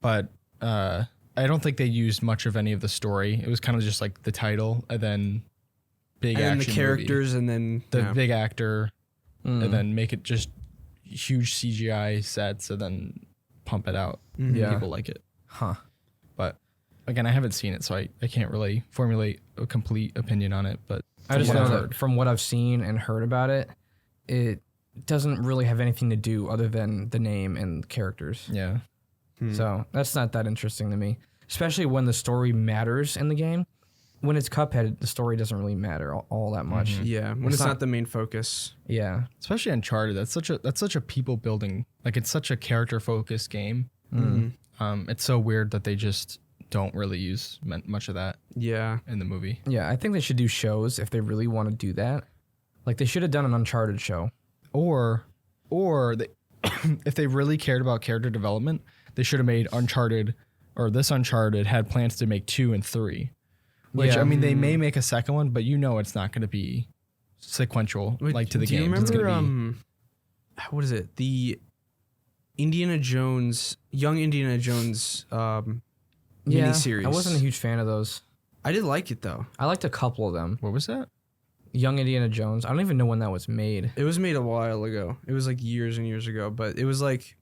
But I don't think they used much of any of the story. It was kind of just like the title and then big And then action the characters, movie. and then The yeah. big actor, and then make it just huge CGI sets and then pump it out. Yeah. People like it. Huh. But again, I haven't seen it, so I can't really formulate a complete opinion on it. But I just from what know I've that from what I've seen and heard about it, it doesn't really have anything to do other than the name and characters. Yeah. So that's not that interesting to me, especially when the story matters in the game. When it's Cuphead, the story doesn't really matter all that much. Yeah, when it's not the main focus. Yeah. Especially Uncharted, that's such a people building, like it's such a character focused game. It's so weird that they just don't really use much of that Yeah. in the movie. Yeah, I think they should do shows if they really want to do that. Like they should have done an Uncharted show. Or they, if they really cared about character development, they should have made Uncharted, or this Uncharted had plans to make 2 and 3. Which Yeah. I mean, they may make a second one, but it's not going to be sequential like to the Do you games. It's remember gonna be, what is it? The Young Indiana Jones miniseries. I wasn't a huge fan of those. I did like it though. I liked a couple of them. what was that? Young Indiana Jones. I don't even know when that was made. It was made a while ago. It was like years and years ago, but it was like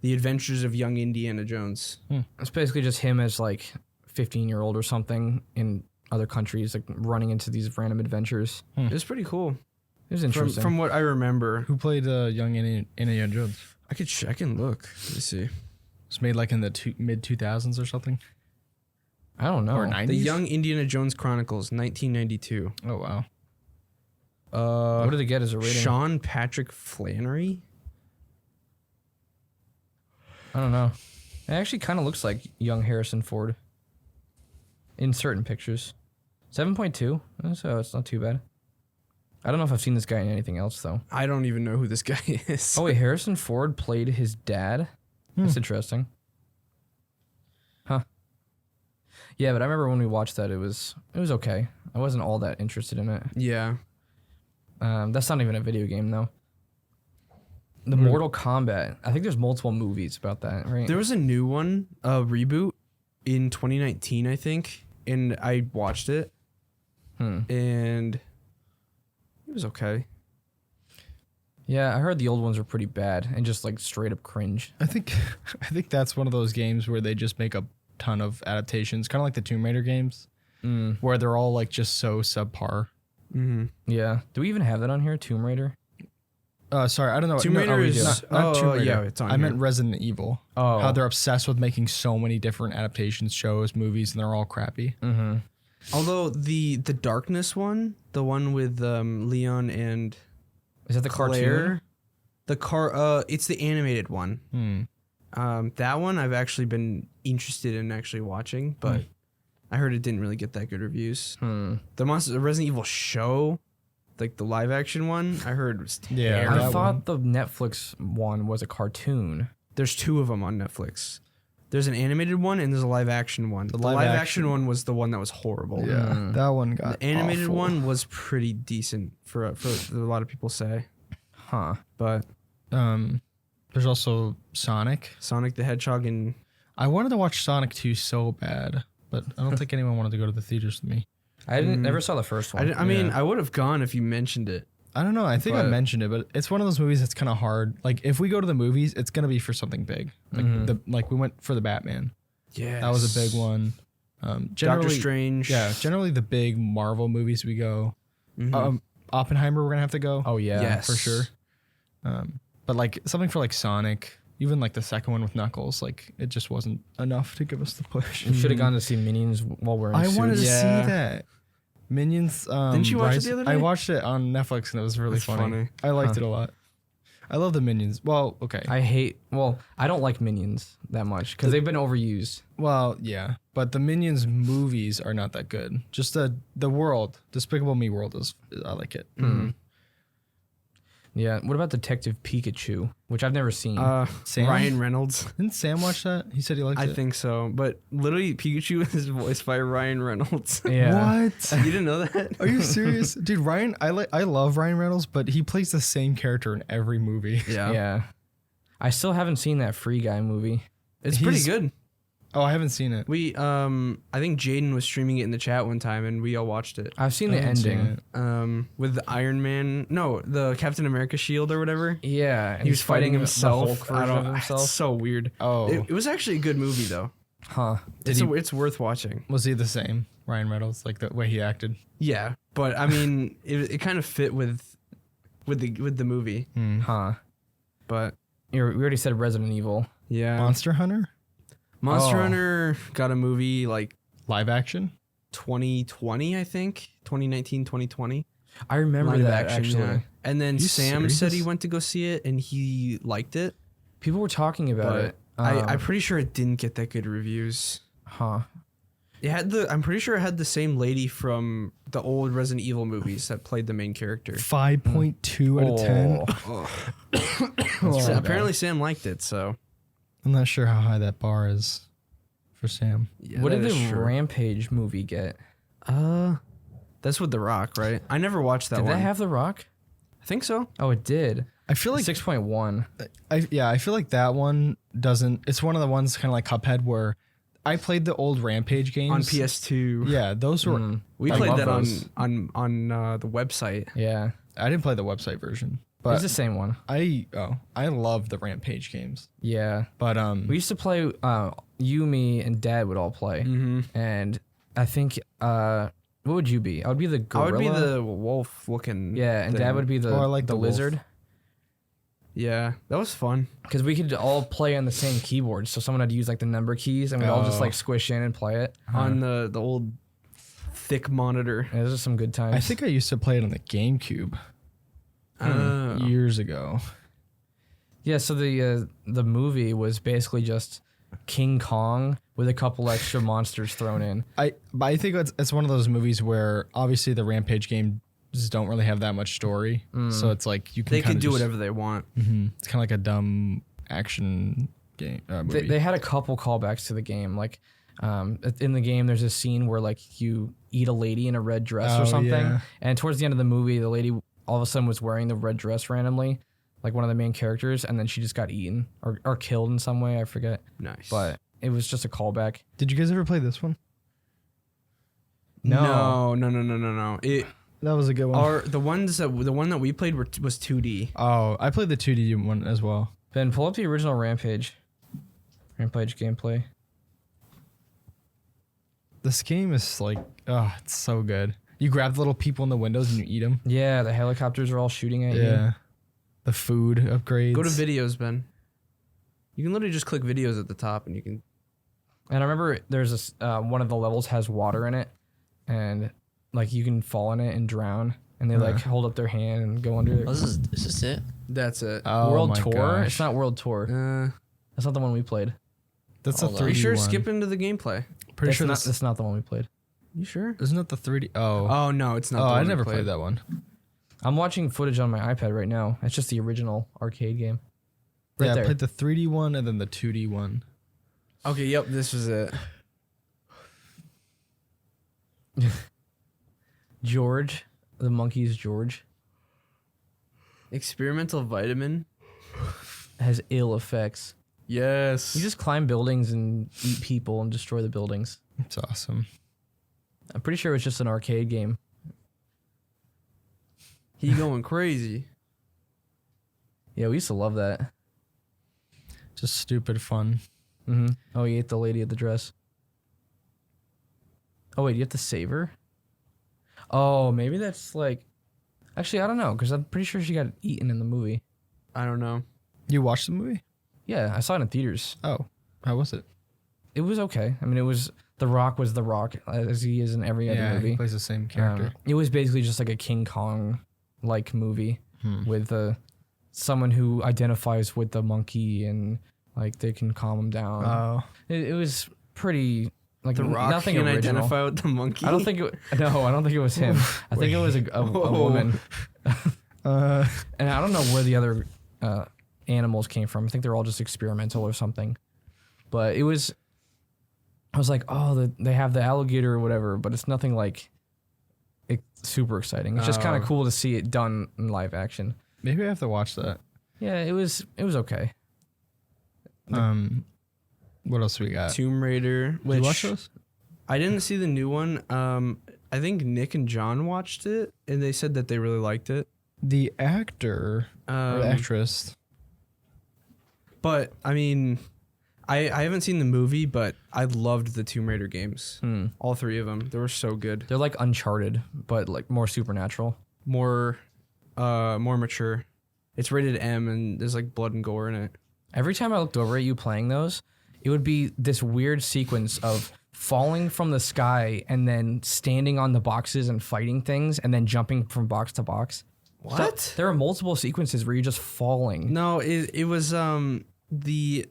The Adventures of Young Indiana Jones. It's basically just him as like 15-year-old or something in other countries, like running into these random adventures. It was pretty cool. It was interesting. From what I remember. Who played young Indiana Jones? I can look. Let me see. It's made like in the mid 2000s or something, I don't know. or 90s. The Young Indiana Jones Chronicles, 1992. Oh wow. What did it get as a rating? Sean Patrick Flannery? I don't know. It actually kind of looks like young Harrison Ford in certain pictures. 7.2, so it's not too bad. I don't know if I've seen this guy in anything else, though. I don't even know who this guy is. Oh, wait, Harrison Ford played his dad? That's interesting. Huh. Yeah, but I remember when we watched that, it was okay. I wasn't all that interested in it. Yeah. That's not even a video game, though. The Mortal Kombat. I think there's multiple movies about that, right? There was a new one, a reboot in 2019, I think, and I watched it, and it was okay. Yeah, I heard the old ones were pretty bad and just like straight up cringe. I think that's one of those games where they just make a ton of adaptations, kind of like the Tomb Raider games, where they're all like just so subpar. Yeah. Do we even have that on here? Tomb Raider? Sorry, I don't know. Tomb Raider we is- do. Not Tomb Raider. yeah, it's on I meant here. Resident Evil. Oh. How they're obsessed with making so many different adaptations, shows, movies, and they're all crappy. Although the Darkness one, the one with Leon and Is that the Claire, cartoon? it's the animated one. That one I've actually been interested in actually watching, but I heard it didn't really get that good reviews. The Resident Evil show, like the live action one, I heard was Yeah, terrible. I thought the Netflix one was a cartoon. There's 2 of them on Netflix. There's an animated one and there's a live action one. The live action one was the one that was horrible. Yeah, that one got The animated awful. one was pretty decent for a lot of people say. Huh. But There's also Sonic. Sonic the Hedgehog, and I wanted to watch Sonic 2 so bad, but I don't think anyone wanted to go to the theaters with me. I never saw the first one. I mean, I would have gone if you mentioned it. I don't know. I think I But- mentioned it, but it's one of those movies that's kind of hard. Like if we go to the movies, it's gonna be for something big. Like we went for the Batman. Yeah, That was a big one. Generally, Doctor Strange. Yeah, generally the big Marvel movies we go. Oppenheimer, we're gonna have to go. Oh yeah, Yes. for sure. But like something for like Sonic, even like the second one with Knuckles, like it just wasn't enough to give us the push. We should have gone to see Minions while wearing I suits. wanted to Yeah. see that. Minions. Didn't you watch it the other I day? watched it on Netflix and it was really That's funny. I liked it a lot. I love the Minions. Well, okay. I don't like Minions that much because they've been overused. Well, yeah, but the Minions movies are not that good. Just the world, Despicable Me world is. I like it. Yeah. What about Detective Pikachu, which I've never seen? Sam? Ryan Reynolds. Didn't Sam watch that? He said he liked I it. think so, but literally Pikachu is voiced by Ryan Reynolds. yeah. What? You didn't know that? Are you serious, dude? Ryan, I love Ryan Reynolds, but he plays the same character in every movie. Yeah, Yeah. I still haven't seen that Free Guy movie. it's pretty He's- good. Oh, I haven't seen it. We I think Jaden was streaming it in the chat one time, and we all watched it. I've seen I the haven't seen ending. it. With the Iron Man, no, the Captain America shield or whatever. Yeah, and He was fighting the himself. Hulk version of himself. It's so weird. Oh, It was actually a good movie though. Huh. It's worth watching. was he the same? Ryan Reynolds, like the way he acted. Yeah, but I mean, it kind of fit with the movie. Huh. But We already said Resident Evil. yeah, Monster Hunter, Monster Oh. Hunter got a movie like live action. 2020, I think 2019, 2020. I remember Live that action, actually. yeah. And then You Sam said he serious? went to go see it and he liked it. People were talking about But it. I'm pretty sure it didn't get that good reviews. Huh. It had I'm pretty sure it had the same lady from the old Resident Evil movies that played the main character. 5.2 out of 10. So apparently Sam liked it, so I'm not sure how high that bar is for Sam. yeah, What that did is the true. Rampage movie get? That's with The Rock, right? I never watched that Did one. that have The Rock? I think so. Oh, it did. I feel like 6.1. I feel like that one doesn't. It's one of the ones kind of like Cuphead where I played the old Rampage games On PS2. Yeah, those were. We I played love that those. on the website. Yeah. I didn't play the website version, It's but the same one. I love the Rampage games. Yeah. But We used to play, you, me, and Dad would all play. Mm-hmm. And I think, what would you be? I would be the I gorilla. would be the wolf looking. Yeah, and Dad would be the, Oh, I like the the wolf. lizard. Yeah, that was fun. Because we could all play on the same keyboard. So someone had to use like the number keys and we'd all just Oh. like squish in and play it. On the old thick monitor. Yeah, those are some good times. I think I used to play it on the GameCube years ago. Yeah, so the movie was basically just King Kong with a couple extra monsters thrown in. But I think it's one of those movies where obviously the Rampage games don't really have that much story, so it's like you can They can kinda do just- whatever they want. It's kind of like a dumb action game movie. They had a couple callbacks to the game. Like in the game, there's a scene where like you eat a lady in a red dress or Oh, something, yeah. and towards the end of the movie, the lady all of a sudden was wearing the red dress randomly, like one of the main characters, and then she just got eaten or killed in some way. I forget, Nice. but it was just a callback. Did you guys ever play this one? no. It That was a good one. the one that we played was 2D. Oh, I played the 2D one as well. Ben, pull up the original Rampage gameplay. This game is like, oh, it's so good. You grab the little people in the windows and you eat them. Yeah, the helicopters are all shooting at you. Yeah. The food upgrades. Go to videos, Ben. You can literally just click videos at the top and you can. And I remember there's this one of the levels has water in it, and like you can fall in it and drown, and they like hold up their hand and go under. Oh, is this it? That's it. Oh World my Tour? gosh. It's not World Tour. That's not the one we played. That's a Hold on. 3D Are you sure? one. Skip into the gameplay. Pretty That's sure not, that's not the one we played. You sure? isn't it the 3D? Oh. Oh no, it's not. Oh, the I one we never played that one. I'm watching footage on my iPad right now. It's just the original arcade game. Right Yeah, there. I played the 3D one and then the 2D one. Okay, yep, this was it. George, the monkey's George. Experimental vitamin. has ill effects. Yes. You just climb buildings and eat people and destroy the buildings. It's awesome. I'm pretty sure it's just an arcade game. He going crazy. Yeah, we used to love that. Just stupid fun. Mm-hmm. Oh, he ate the lady at the dress. Oh, wait, you have to save her? Oh, maybe that's like... Actually, I don't know, because I'm pretty sure she got eaten in the movie. I don't know. You watched the movie? Yeah, I saw it in theaters. Oh, how was it? It was okay. I mean, it was... The Rock was The Rock, as he is in every other movie. He plays the same character. It was basically just like a King Kong-like movie with someone who identifies with the monkey and like they can calm him down. Oh. It was pretty like The Rock nothing can original. identify with the monkey. I don't think it was him. I think it was a woman. And I don't know where the other animals came from. I think they're all just experimental or something. But it was. I was like, oh, they have the alligator or whatever, but it's nothing like super exciting. It's just kind of cool to see it done in live action. Maybe I have to watch that. Yeah, it was okay. What else we got? Tomb Raider. Did Which you watch those? I didn't see the new one. I think Nick and John watched it, and they said that they really liked it. The actor or the actress. But I mean, I haven't seen the movie, but I loved the Tomb Raider games. All three of them. They were so good. They're like Uncharted, but like more supernatural. More mature. It's rated M, and there's like blood and gore in it. Every time I looked over at you playing those, it would be this weird sequence of falling from the sky and then standing on the boxes and fighting things and then jumping from box to box. What? So there are multiple sequences where you're just falling. No, it was the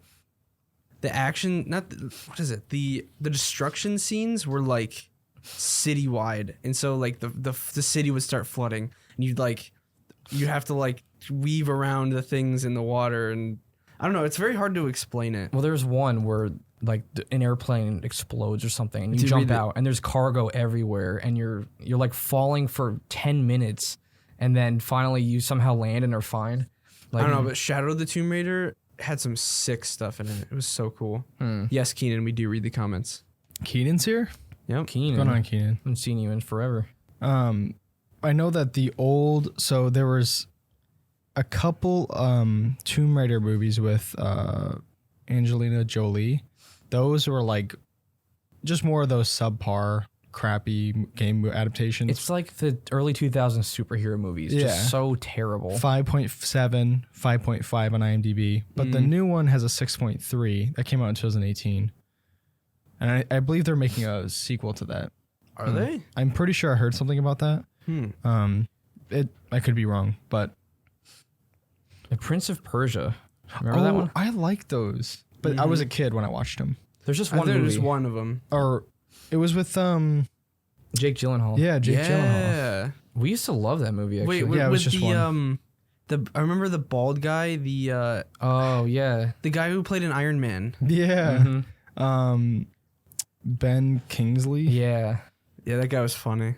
action, not the, what is it? The destruction scenes were like citywide, and so like the city would start flooding, and you'd have to like weave around the things in the water, and I don't know. It's very hard to explain it. Well, there's one where like an airplane explodes or something, and you Did you jump read it? out, and there's cargo everywhere, and you're like falling for 10 minutes, and then finally you somehow land and are fine. Like, I don't know, but Shadow of the Tomb Raider had some sick stuff in it. It was so cool. Yes, Keenan, we do read the comments. Keenan's here? Yep. Keenan, What's going on, Keenan? haven't seen you in forever. I know that so there was a couple Tomb Raider movies with Angelina Jolie. Those were like just more of those subpar, crappy game adaptations. It's like the early 2000s superhero movies. Yeah. Just so terrible. 5.7, 5.5 on IMDb. But the new one has a 6.3 that came out in 2018. And I believe they're making a sequel to that. Are they? I'm pretty sure I heard something about that. I could be wrong, but The Prince of Persia. Remember that one? I like those. But I was a kid when I watched them. There's just I one think movie. there's one of them. Or it was with Jake Gyllenhaal. Jake Gyllenhaal. Yeah. We used to love that movie, actually. Wait, Yeah, it was with just the I remember the bald guy, the Oh, yeah. guy who played an Iron Man. Yeah. Ben Kingsley. Yeah. Yeah, that guy was funny.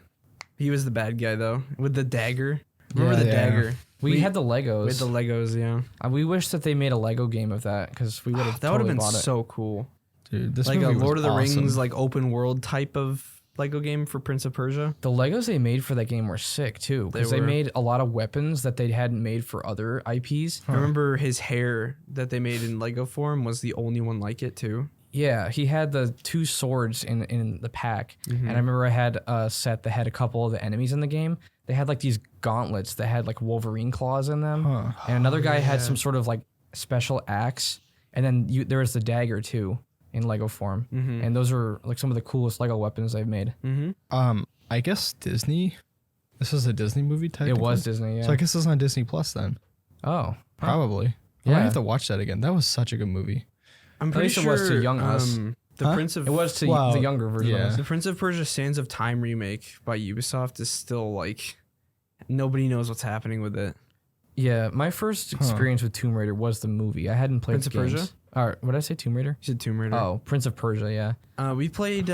He was the bad guy though, with the dagger. Remember the Yeah. dagger? We had the Legos. With the Legos, yeah. We wish that they made a Lego game of that because we would have That would have totally been bought it. so cool. Dude, this Like a movie was Lord of the awesome. Rings, like open world type of Lego game for Prince of Persia. The Legos they made for that game were sick too because they were. made a lot of weapons that they hadn't made for other IPs. I remember his hair that they made in Lego form was the only one like it too. Yeah, he had the 2 swords in the pack, and I remember I had a set that had a couple of the enemies in the game. They had like these gauntlets that had like Wolverine claws in them, and another guy had some sort of like special axe, and then there was the dagger too in Lego form, and those are like some of the coolest Lego weapons they've made. I guess Disney. This is a Disney movie, technically. It was Disney, yeah. So I guess it's on Disney Plus then. Oh, Probably. I Yeah. might have to watch that again. That was such a good movie. I'm pretty least it sure was to young us. The Prince of it was to Wow. the younger version. Yeah. Of us. the Prince of Persia: Sands of Time remake by Ubisoft is still like nobody knows what's happening with it. Yeah, my first experience with Tomb Raider was the movie. I hadn't played Prince the of games. Persia? All right, what did I say? Tomb Raider? You said Tomb Raider. Oh, Prince of Persia. Yeah, We played.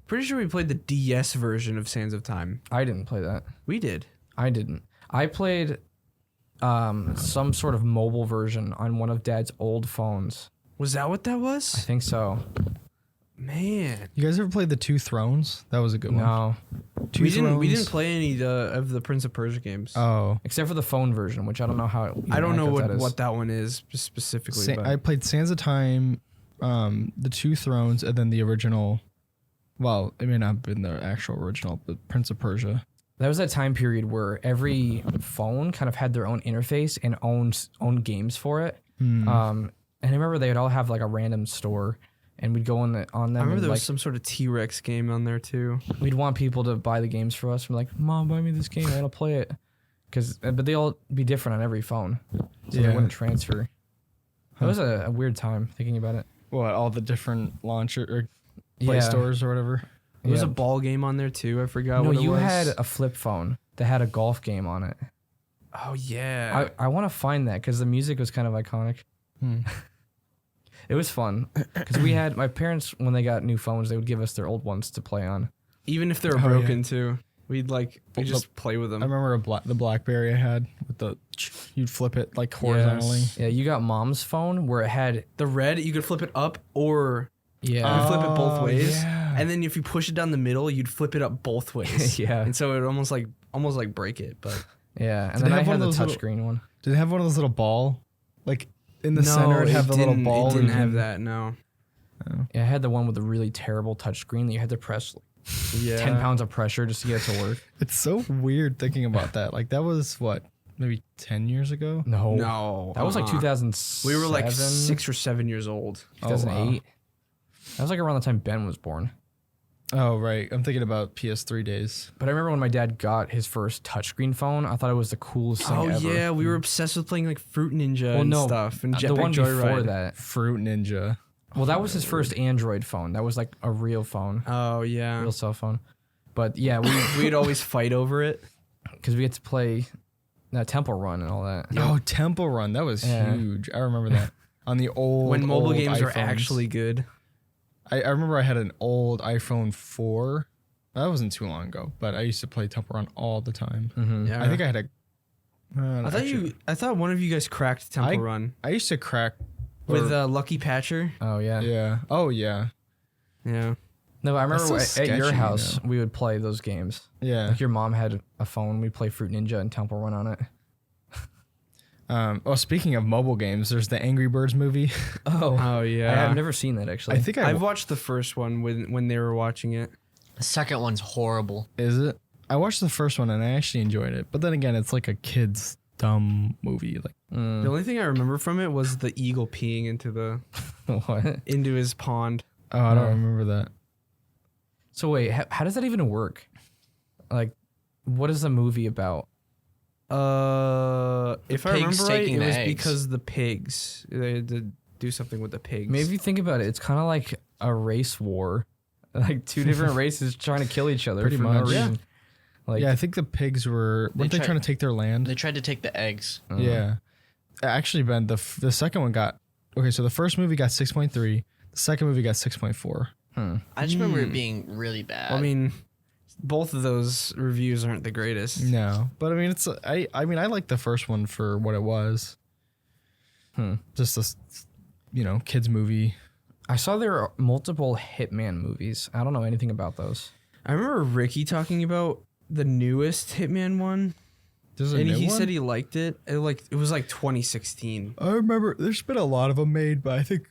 Pretty sure we played the DS version of Sands of Time. I didn't play that. We did. I didn't. I played some sort of mobile version on one of Dad's old phones. Was that what that I was? think so. Man, You guys ever played the Two Thrones? That was a good one. No, we didn't play any of the Prince of Persia games. Oh, except for the phone version, which I don't know how. I don't know that is. what that one is specifically. But I played Sands of Time, the Two Thrones, and then the original. Well, it may not have been the actual original, but Prince of Persia. That was that time period where every phone kind of had their own interface and own games for it. And I remember they'd all have like a random store, and we'd go on them. I remember and there was like, some sort of T-Rex game on there too. we'd want people to buy the games for us. We're like, Mom, buy me this game. I want to play it. But they all be different on every phone, so they wouldn't transfer. That was a weird time thinking about it. What, all the different launcher or Play stores or whatever? There was a ball game on there too. I forgot No, what it you was. had a flip phone that had a golf game on it. Oh yeah. I want to find that because the music was kind of iconic. It was fun because we had my parents when they got new phones, they would give us their old ones to play on. Even if they were broken too, we'd just play with them. I remember the BlackBerry I had with you'd flip it like horizontally. Yeah, you got Mom's phone where it had The red, you could flip it up or you could flip it both ways. yeah. And then if you push it down the middle, you'd flip it up both ways. Yeah. And so it almost like break it, but yeah, and Did then they I have one had of the those touchscreen one. Did they have one of those little ball, like in the center? It'd have the little ball. It didn't have that. No. Yeah, I had the one with the really terrible touchscreen that you had to press Yeah. 10 pounds of pressure just to get it to work. It's so weird thinking about that. Like that was what, maybe 10 years ago? No. That was like 2007. We were like 6 or 7 years old. 2008. That was like around the time Ben was born. Oh, right. I'm thinking about PS3 days. But I remember when my dad got his first touchscreen phone, I thought it was the coolest thing ever. Oh yeah, we were obsessed with playing like Fruit Ninja Well, and no, stuff and the Jetpack one Joyride. before that. Fruit Ninja. Well, that was his first Android phone. That was like a real phone, Oh yeah. real cell phone. But yeah, We'd always fight over it. because we get to play Temple Run and all that. Oh, Temple Run. That was Yeah. huge. I remember that. On the When mobile old games were iPhones. actually good. I remember I had an old iPhone 4. That wasn't too long ago, but I used to play Temple Run all the time. Mm-hmm. Yeah. I think I had a. I thought one of you guys cracked Temple Run I used to crack with Lucky Patcher. Oh yeah. Yeah. Oh yeah. Yeah. No, I remember That's so at your sketchy, house we would play those games. Yeah. Like your mom had a phone, we'd play Fruit Ninja and Temple Run on it. Speaking of mobile games, there's the Angry Birds movie. Oh yeah. I have never seen that actually. I think I've watched the first one when they were watching it. The second one's horrible. Is it? I watched the first one and I actually enjoyed it, but then again, it's like a kid's dumb movie. Like The only thing I remember from it was the eagle peeing What? into his pond. oh, I don't remember that. So wait, how does that even work? Like, what is the movie about? If I pigs remember right, taking it the was eggs. because the pigs. They had to do something with the pigs. Maybe if you think about it, it's kind of like a race war. Like two different races trying to kill each other Pretty for much. no reason. Like, Yeah, I think the pigs weren't they tried- trying to take their land? They tried to take the eggs. Yeah. Actually, Ben, the second one got okay. So the first movie got 6.3. The second movie got 6.4. I just remember it being really bad. I mean, both of those reviews aren't the greatest. No, but I mean, I mean, I like the first one for what it was. Just this, kids movie. I saw there are multiple Hitman movies. I don't know anything about those. I remember Ricky talking about the newest Hitman one, There's a and new he one? said he liked it. It was like 2016. I remember there's been a lot of them made, but I think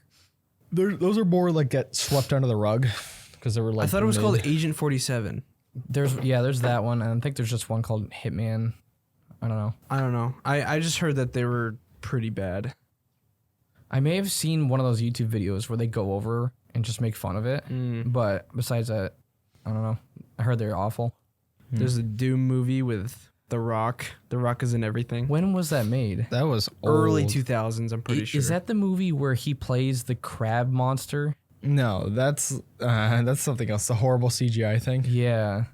those are more like get swept under the rug because they were like. I thought it was made. called Agent 47. There's that one, and I think there's just one called Hitman. I don't know. I don't know. I just heard that they were pretty bad. I may have seen one of those YouTube videos where they go over and just make fun of it. But besides that, I don't know. I heard they're awful. There's a Doom movie with The Rock. The Rock is in everything. When was that made? That was old. Early 2000s, I'm pretty sure. Is that the movie where he plays the crab monster? No, that's something else. The horrible CGI thing. Yeah.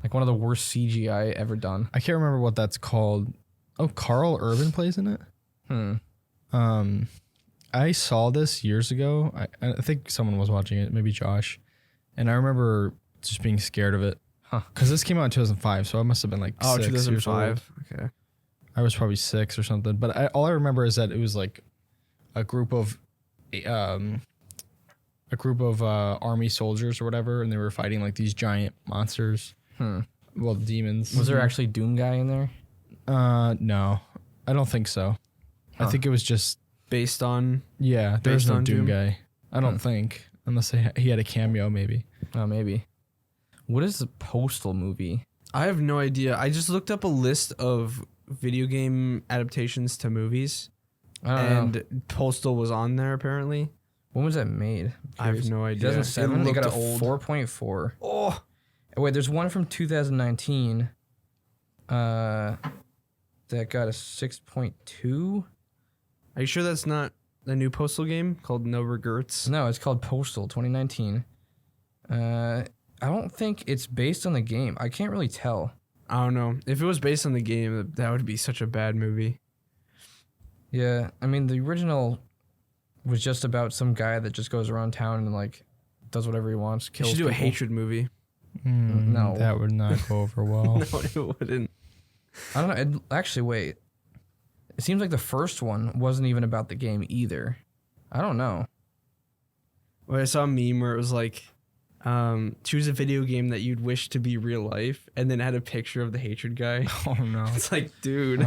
Like one of the worst CGI ever done. I can't remember what that's called. Oh, Carl Urban plays in it. I saw this years ago. I think someone was watching it, maybe Josh, and I remember just being scared of it. Because this came out in 2005, so I must have been like 6 years old. 2005. Okay. I was probably 6 or something. But all I remember is that it was like a group of army soldiers or whatever, and they were fighting like these giant monsters. Well, demons. Was there actually Doom guy in there? No, I don't think so. I think it was just Based on there's no on Doom Doom? guy. I don't think, unless he had a cameo maybe. Oh, maybe. What is the Postal movie? I have no idea. I just looked up a list of video game adaptations to movies, I don't know. and Postal was on there apparently. When was that made? I have no idea. 2007. It got a old. 4.4. Oh, Wait, there's one from 2019. That got a 6.2. are you sure that's not the new Postal game called No Regrets? No, it's called Postal 2019. I don't think it's based on the game. I can't really tell. I don't know. If it was based on the game, that would be such a bad movie. Yeah, I mean the original was just about some guy that just goes around town and like does whatever he wants. You Kills should do a people. hatred movie. No. That would not go over well. No, it wouldn't. I don't know. Actually, wait. It seems like the first one wasn't even about the game either. I don't know. Well, I saw a meme where it was like, choose a video game that you'd wish to be real life, and then it had a picture of the hatred guy. Oh no. It's like, dude.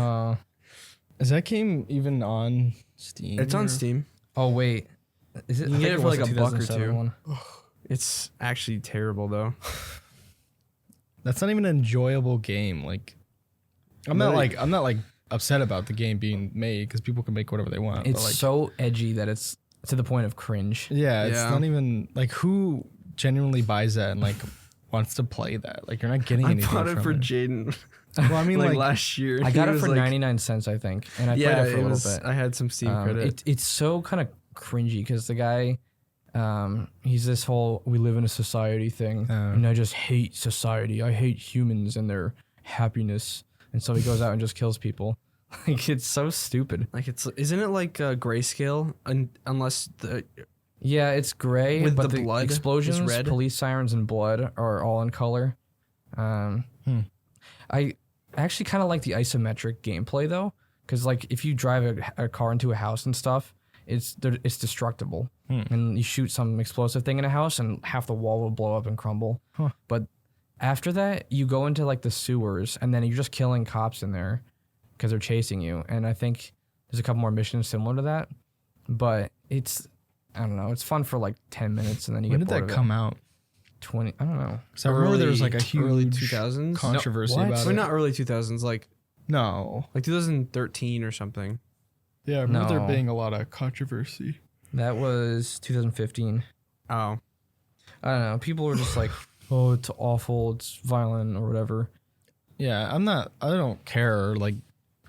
Is that game even on Steam? It's on Steam. Oh wait, is it? You I can get think it for was like the a buck or 2007 two. one. It's actually terrible though. That's not even an enjoyable game. Like, I'm not like upset about the game being made because people can make whatever they want. It's but like, so edgy that it's to the point of cringe. yeah, it's Yeah. not even like who genuinely buys that and like wants to play that. Like, you're not getting I anything bought it from for it. Jaden Well, I mean, like like last year. I got He it was for like, 99 cents, I think, and I played Yeah, it for a was. little bit. I had some Steam credit. It's so kind of cringy because the guy, he's this whole "we live in a society" thing, and I just hate society. I hate humans and their happiness, and so he goes out and just kills people. Like, it's so stupid. Like isn't it like grayscale? Unless the Yeah, it's gray, With but the the blood is explosions, red? police sirens, and blood are all in color. I actually kind of like the isometric gameplay though, because like if you drive a car into a house and stuff, it's destructible, and you shoot some explosive thing in a house, and half the wall will blow up and crumble. But after that, you go into like the sewers, and then you're just killing cops in there because they're chasing you. And I think there's a couple more missions similar to that, but I don't know. It's fun for like 10 minutes, and then you When get did bored that of come out? 20. I don't know. So I remember there was like a early huge 2000s. controversy No, what? about Well, it. not early 2000s, like No. 2013 or something. Yeah, I remember No. there being a lot of controversy. That was 2015. Oh, I don't know. People were just like, "Oh, it's awful. It's violent or whatever." Yeah, I don't care. Like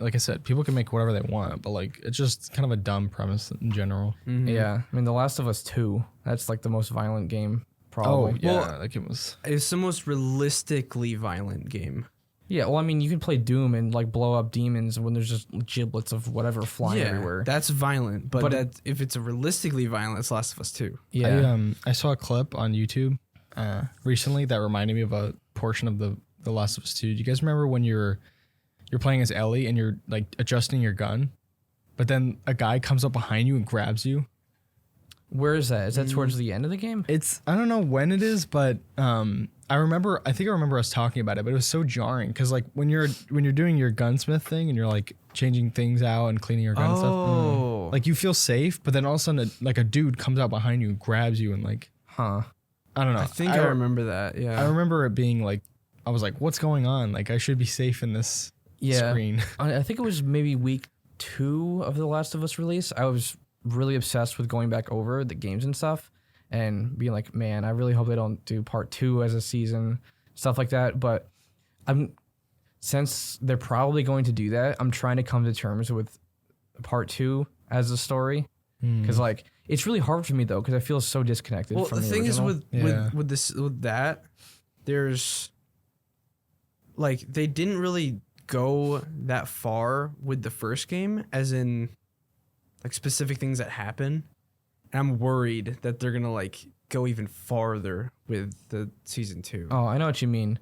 I said, people can make whatever they want, but like it's just kind of a dumb premise in general. Yeah, I mean, The Last of Us 2. That's like the most violent game, probably. yeah, Well, like it was. it's the most realistically violent game. Yeah. Well, I mean, you can play Doom and like blow up demons when there's just giblets of whatever flying everywhere. That's violent, but But if it's a realistically violent, it's Last of Us 2. Yeah. I saw a clip on YouTube recently that reminded me of a portion of the Last of Us 2. Do you guys remember when you're playing as Ellie and you're like adjusting your gun, but then a guy comes up behind you and grabs you? Where is that? Is that towards the end of the game? I don't know when it is, but I think I remember us talking about it, but it was so jarring because like when you're doing your gunsmith thing and you're like changing things out and cleaning your gun and stuff, like you feel safe, but then all of a sudden a dude comes out behind you and grabs you and like, Huh. I don't know. I think I remember that. Yeah. I remember it being like, I was like, what's going on? Like I should be safe in this Yeah. screen. I think it was maybe week 2 of The Last of Us release. I was really obsessed with going back over the games and stuff and being like, man, I really hope they don't do part 2 as a season, stuff like that. But since they're probably going to do that, I'm trying to come to terms with part 2 as a story. Because like it's really hard for me though, because I feel so disconnected Well, from the the thing original. is with that, there's like they didn't really go that far with the first game, as in like specific things that happen. And I'm worried that they're gonna like go even farther with the season 2. Oh, I know what you mean,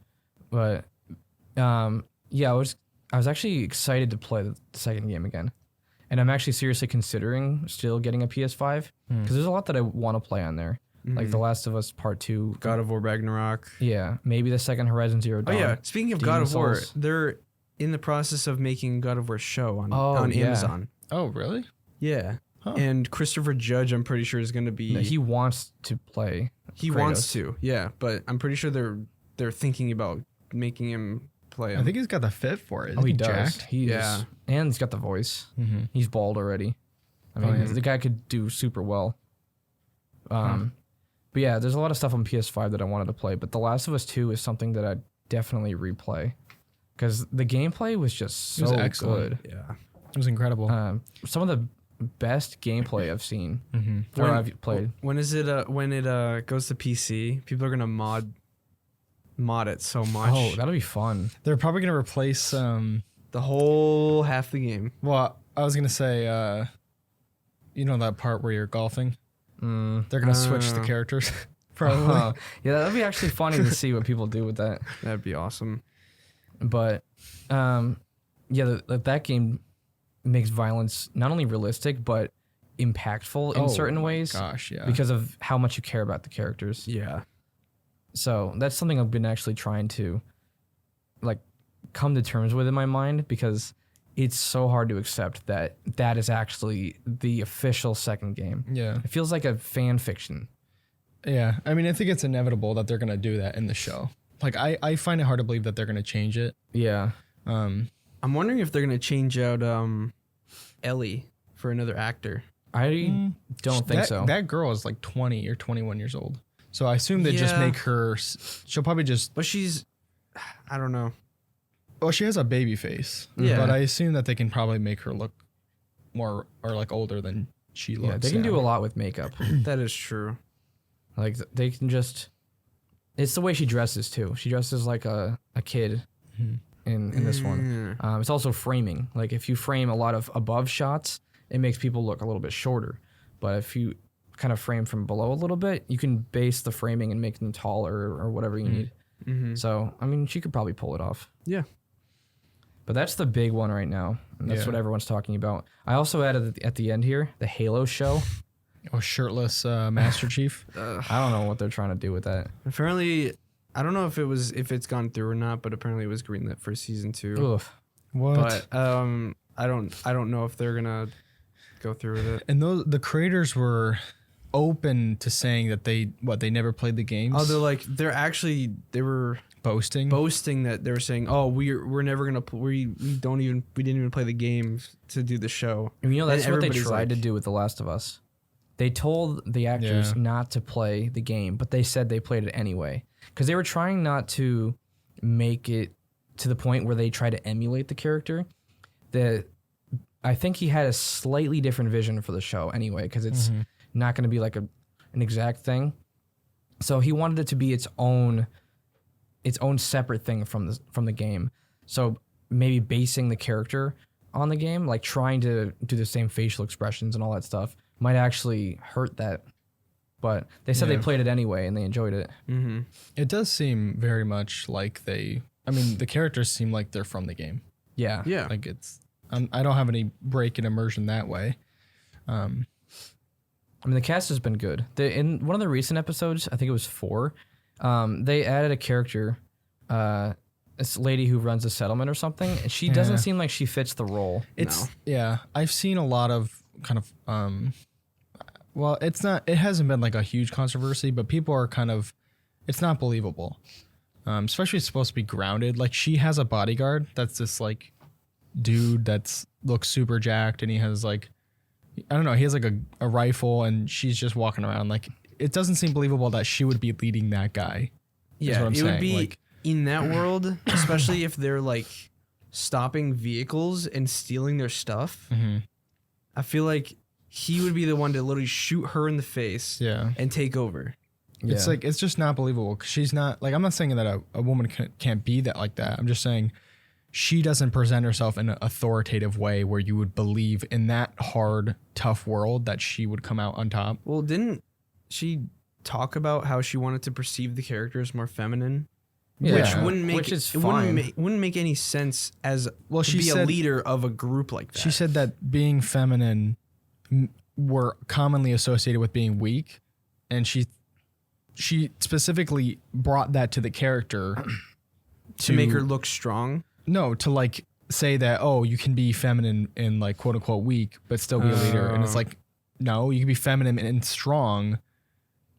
but yeah, I was actually excited to play the second game again. And I'm actually seriously considering still getting a PS5 because there's a lot that I want to play on there. Like The Last of Us Part 2. God of War Ragnarok. Yeah, maybe the second Horizon Zero Dawn. Oh, yeah. Speaking of God of War, they're in the process of making God of War show on Amazon. Oh, really? Yeah. Huh. And Christopher Judge, I'm pretty sure, is going to be... No, he wants to play He Kratos. wants to, yeah. But I'm pretty sure they're thinking about making him play him. I think he's got the fit for it. Oh, he Isn't does. jacked? Yeah. And he's got the voice. Mm-hmm. He's bald already. I mean, the guy could do super well. But yeah, there's a lot of stuff on PS5 that I wanted to play, but The Last of Us 2 is something that I'd definitely replay because the gameplay was just so good. Yeah. It was incredible. Some of the best gameplay I've seen When- or I've played. When is it? When it goes to PC, people are gonna mod it so much. Oh, that'll be fun. They're probably going to replace... the whole half the game. well, I was going to say, you know that part where you're golfing? They're going to switch the characters. Probably. Yeah, that'd be actually funny to see what people do with that. That'd be awesome. But yeah, that game makes violence not only realistic but impactful in certain ways. Gosh, yeah. Because of how much you care about the characters. Yeah. So that's something I've been actually trying to like come to terms with in my mind because it's so hard to accept that that is actually the official second game. Yeah. It feels like a fan fiction. Yeah. I mean, I think it's inevitable that they're going to do that in the show. Like, I find it hard to believe that they're going to change it. Yeah. I'm wondering if they're gonna change out Ellie for another actor. I don't think so. That girl is like 20 or 21 years old. So I assume they just make her... She'll probably just... But she's... I don't know. Well, she has a baby face. Yeah. But I assume that they can probably make her look more or like older than she looks. Yeah, they can do a lot with makeup. That is true. Like they can just... It's the way she dresses too. She dresses like a kid in this one. It's also framing. Like if you frame a lot of above shots, it makes people look a little bit shorter. But if you kind of frame from below a little bit, you can base the framing and make them taller or whatever you need. So, I mean, she could probably pull it off. Yeah. But that's the big one right now. And that's what everyone's talking about. I also added at the end here, the Halo show. Oh, shirtless Master Chief. I don't know what they're trying to do with that. Apparently, I don't know if it's gone through or not, but apparently it was greenlit for season 2. Oof. What? But I don't know if they're gonna go through with it. And the creators were open to saying that they never played the games. Oh, they were boasting that they were saying, oh, we're never gonna we didn't even play the games to do the show. And you know, that's And what they everybody's tried to like- do with The Last of Us. They told the actors not to play the game, but they said they played it anyway. Because they were trying not to make it to the point where they try to emulate the character. I think he had a slightly different vision for the show anyway, because it's not going to be like an exact thing. So he wanted it to be its own separate thing from the game. So maybe basing the character on the game, like trying to do the same facial expressions and all that stuff, might actually hurt that. But they said they played it anyway and they enjoyed it. Mm-hmm. It does seem very much like the characters seem like they're from the game. Yeah. Yeah. Like I don't have any break in immersion that way. I mean, the cast has been good. In one of the recent episodes, I think it was 4, they added a character, this lady who runs a settlement or something, and she doesn't seem like she fits the role. I've seen a lot of kind of well, it hasn't been like a huge controversy, but people are kind of, it's not believable. Especially it's supposed to be grounded. Like she has a bodyguard that's this like dude looks super jacked, and he has like, I don't know, he has like a rifle, and she's just walking around. Like it doesn't seem believable that she would be leading that guy. Yeah, what I'm it saying. would be like, in that world, especially if they're like stopping vehicles and stealing their stuff. I feel like he would be the one to literally shoot her in the face and take over. It's like, it's just not believable. 'Cause she's not like, I'm not saying that a woman can't be that like that. I'm just saying she doesn't present herself in an authoritative way where you would believe in that hard, tough world that she would come out on top. Well, didn't she talk about how she wanted to perceive the character as more feminine Which wouldn't make which is it fine. wouldn't make any sense as Well, to she be a said- leader of a group like that. She said that being feminine were commonly associated with being weak, and she specifically brought that to the character to make her look strong. No, to like say that, oh, you can be feminine and like quote unquote weak, but still be a leader. And it's like, no, you can be feminine and strong.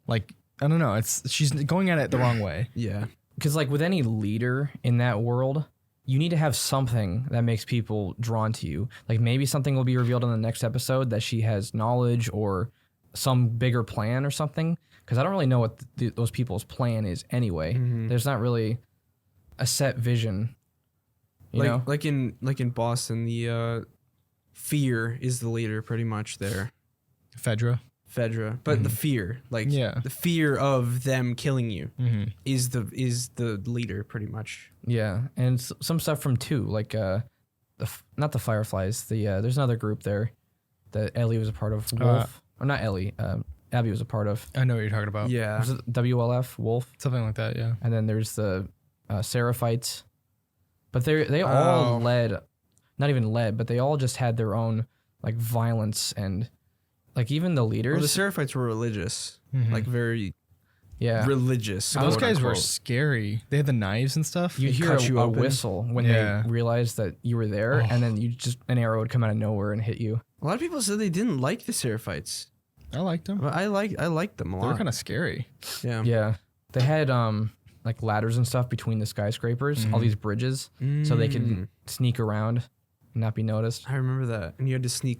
Like, I don't know. She's going at it the wrong way. Yeah. Because like with any leader in that world, you need to have something that makes people drawn to you. Like maybe something will be revealed in the next episode that she has knowledge or some bigger plan or something. Because I don't really know what those people's plan is anyway. There's not really a set vision. You know? Like in Boston, the fear is the leader pretty much there. Fedra. But the fear, the fear of them killing you is the leader pretty much. Yeah, and some stuff from 2, like not the Fireflies. There's another group there that Ellie was a part of. Wolf, or not Ellie. Abby was a part of. I know what you're talking about. Yeah, Was it WLF Wolf? Something like that, yeah. And then there's the Seraphites, but they all led, not even led, but they all just had their own like violence and like even the leaders. Well, the Seraphites were religious, like very religious. Those quote guys were unquote. scary. They had the knives and stuff. You'd hear cut you a open. whistle when they realized that you were there, and then an arrow would come out of nowhere and hit you. A lot of people said they didn't like the Seraphites. I liked them. But I liked them a lot. They were kind of scary. Yeah. Yeah, they had like ladders and stuff between the skyscrapers, all these bridges, so they could sneak around and not be noticed. I remember that, and you had to sneak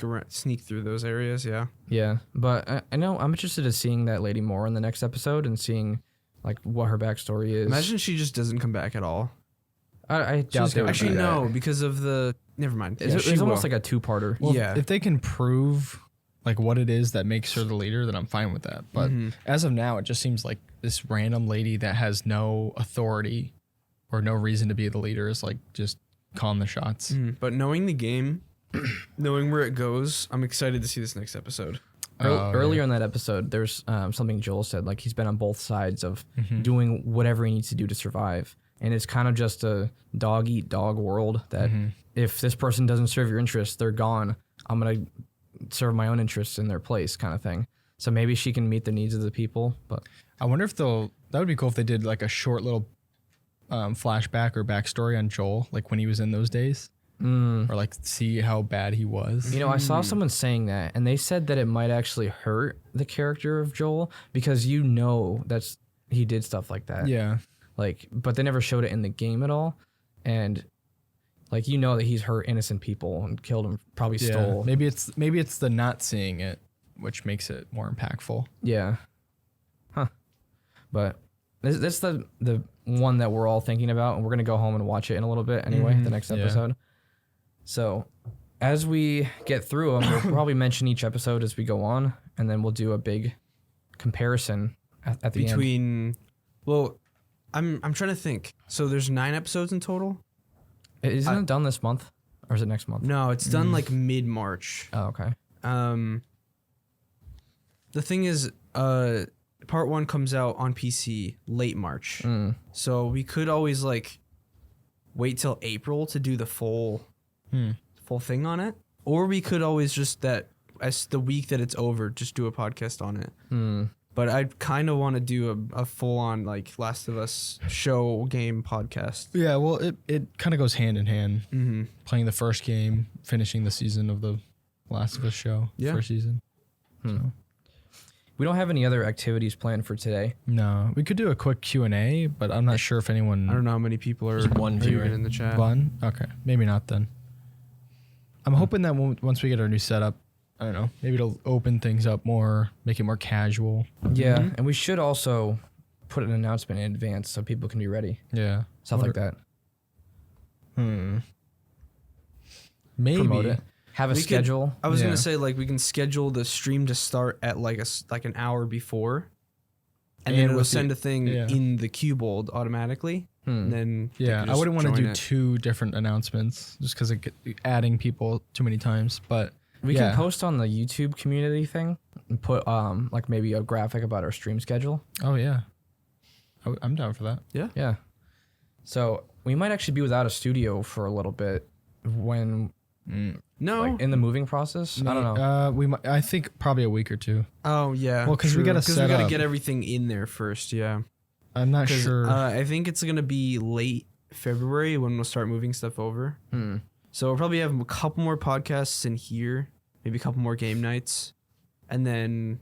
through those areas. Yeah. Yeah, but I know I'm interested in seeing that lady more in the next episode and seeing like what her backstory is. Imagine she just doesn't come back at all. I doubt they would Actually, do that. no, because of the. Never mind. It's almost like a 2-parter. Well, Yeah. if they can prove like what it is that makes her the leader, then I'm fine with that. But as of now, it just seems like this random lady that has no authority or no reason to be the leader is like just calling the shots. But knowing the game, knowing where it goes, I'm excited to see this next episode. Earlier in that episode, there's something Joel said, like he's been on both sides of doing whatever he needs to do to survive. And it's kind of just a dog-eat-dog world that if this person doesn't serve your interests, they're gone. I'm going to serve my own interests in their place kind of thing. So maybe she can meet the needs of the people. But I wonder if that would be cool if they did like a short little flashback or backstory on Joel, like when he was in those days. Or like see how bad he was. You know, I saw someone saying that, and they said that it might actually hurt the character of Joel because he did stuff like that. Yeah. Like, but they never showed it in the game at all, and like that he's hurt innocent people and killed them, probably stole. Maybe it's the not seeing it which makes it more impactful. Yeah. Huh. But that's the one that we're all thinking about, and we're gonna go home and watch it in a little bit anyway. The next episode. So, as we get through them, we'll probably mention each episode as we go on, and then we'll do a big comparison at the end. Well, I'm trying to think. So there's 9 episodes in total. Isn't it done this month, or is it next month? No, it's done like mid-March. Oh, okay. The thing is, part 1 comes out on PC late March, so we could always like wait till April to do the full thing on it, or we could always just as the week that it's over, just do a podcast on it. But I kind of want to do a full-on like Last of Us show game podcast. Yeah, well, it kind of goes hand in hand. Playing the first game, finishing the season of the Last of Us show, first season. So. We don't have any other activities planned for today. No, we could do a quick Q&A, but I'm not sure if anyone... I don't know how many people are one viewer in the chat. One? Okay, maybe not then. I'm hoping that once we get our new setup, I don't know, maybe it'll open things up more, make it more casual. Yeah, and we should also put an announcement in advance so people can be ready. Yeah. Stuff like that. Maybe. Promote it. Have a We schedule. I was Yeah. gonna say like we can schedule the stream to start at like an hour before, and then it'll with send a thing yeah. in the Cubold automatically. And then they Yeah, can I just wouldn't want to join do it. 2 different announcements just because adding people too many times. But We can post on the YouTube community thing and put like maybe a graphic about our stream schedule. Oh yeah, I'm down for that. Yeah. So we might actually be without a studio for a little bit when No. like in the moving process. I don't know. We might, I think probably a week or two. Oh yeah. Well, 'cause we true. gotta set up. get everything in there first. Yeah. I'm not sure. I think it's gonna be late February when we'll start moving stuff over. So we'll probably have a couple more podcasts in here, maybe a couple more game nights, and then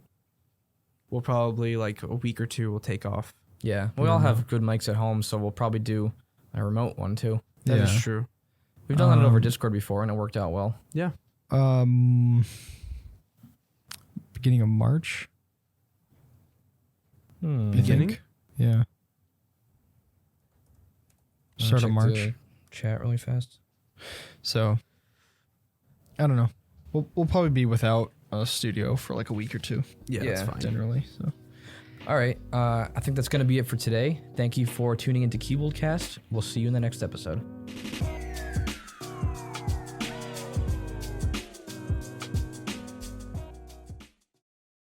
we'll probably like a week or two we'll take off. Yeah, we all have good mics at home, so we'll probably do a remote one too. That is true. We've done that over Discord before, and it worked out well. Yeah. Beginning of March. I Beginning? think. Yeah. Start of March. Chat really fast. So, I don't know. We'll probably be without a studio for like a week or two. Yeah, Yeah, that's fine. Generally. So. All right, I think that's going to be it for today. Thank you for tuning into CuboldCast. We'll see you in the next episode.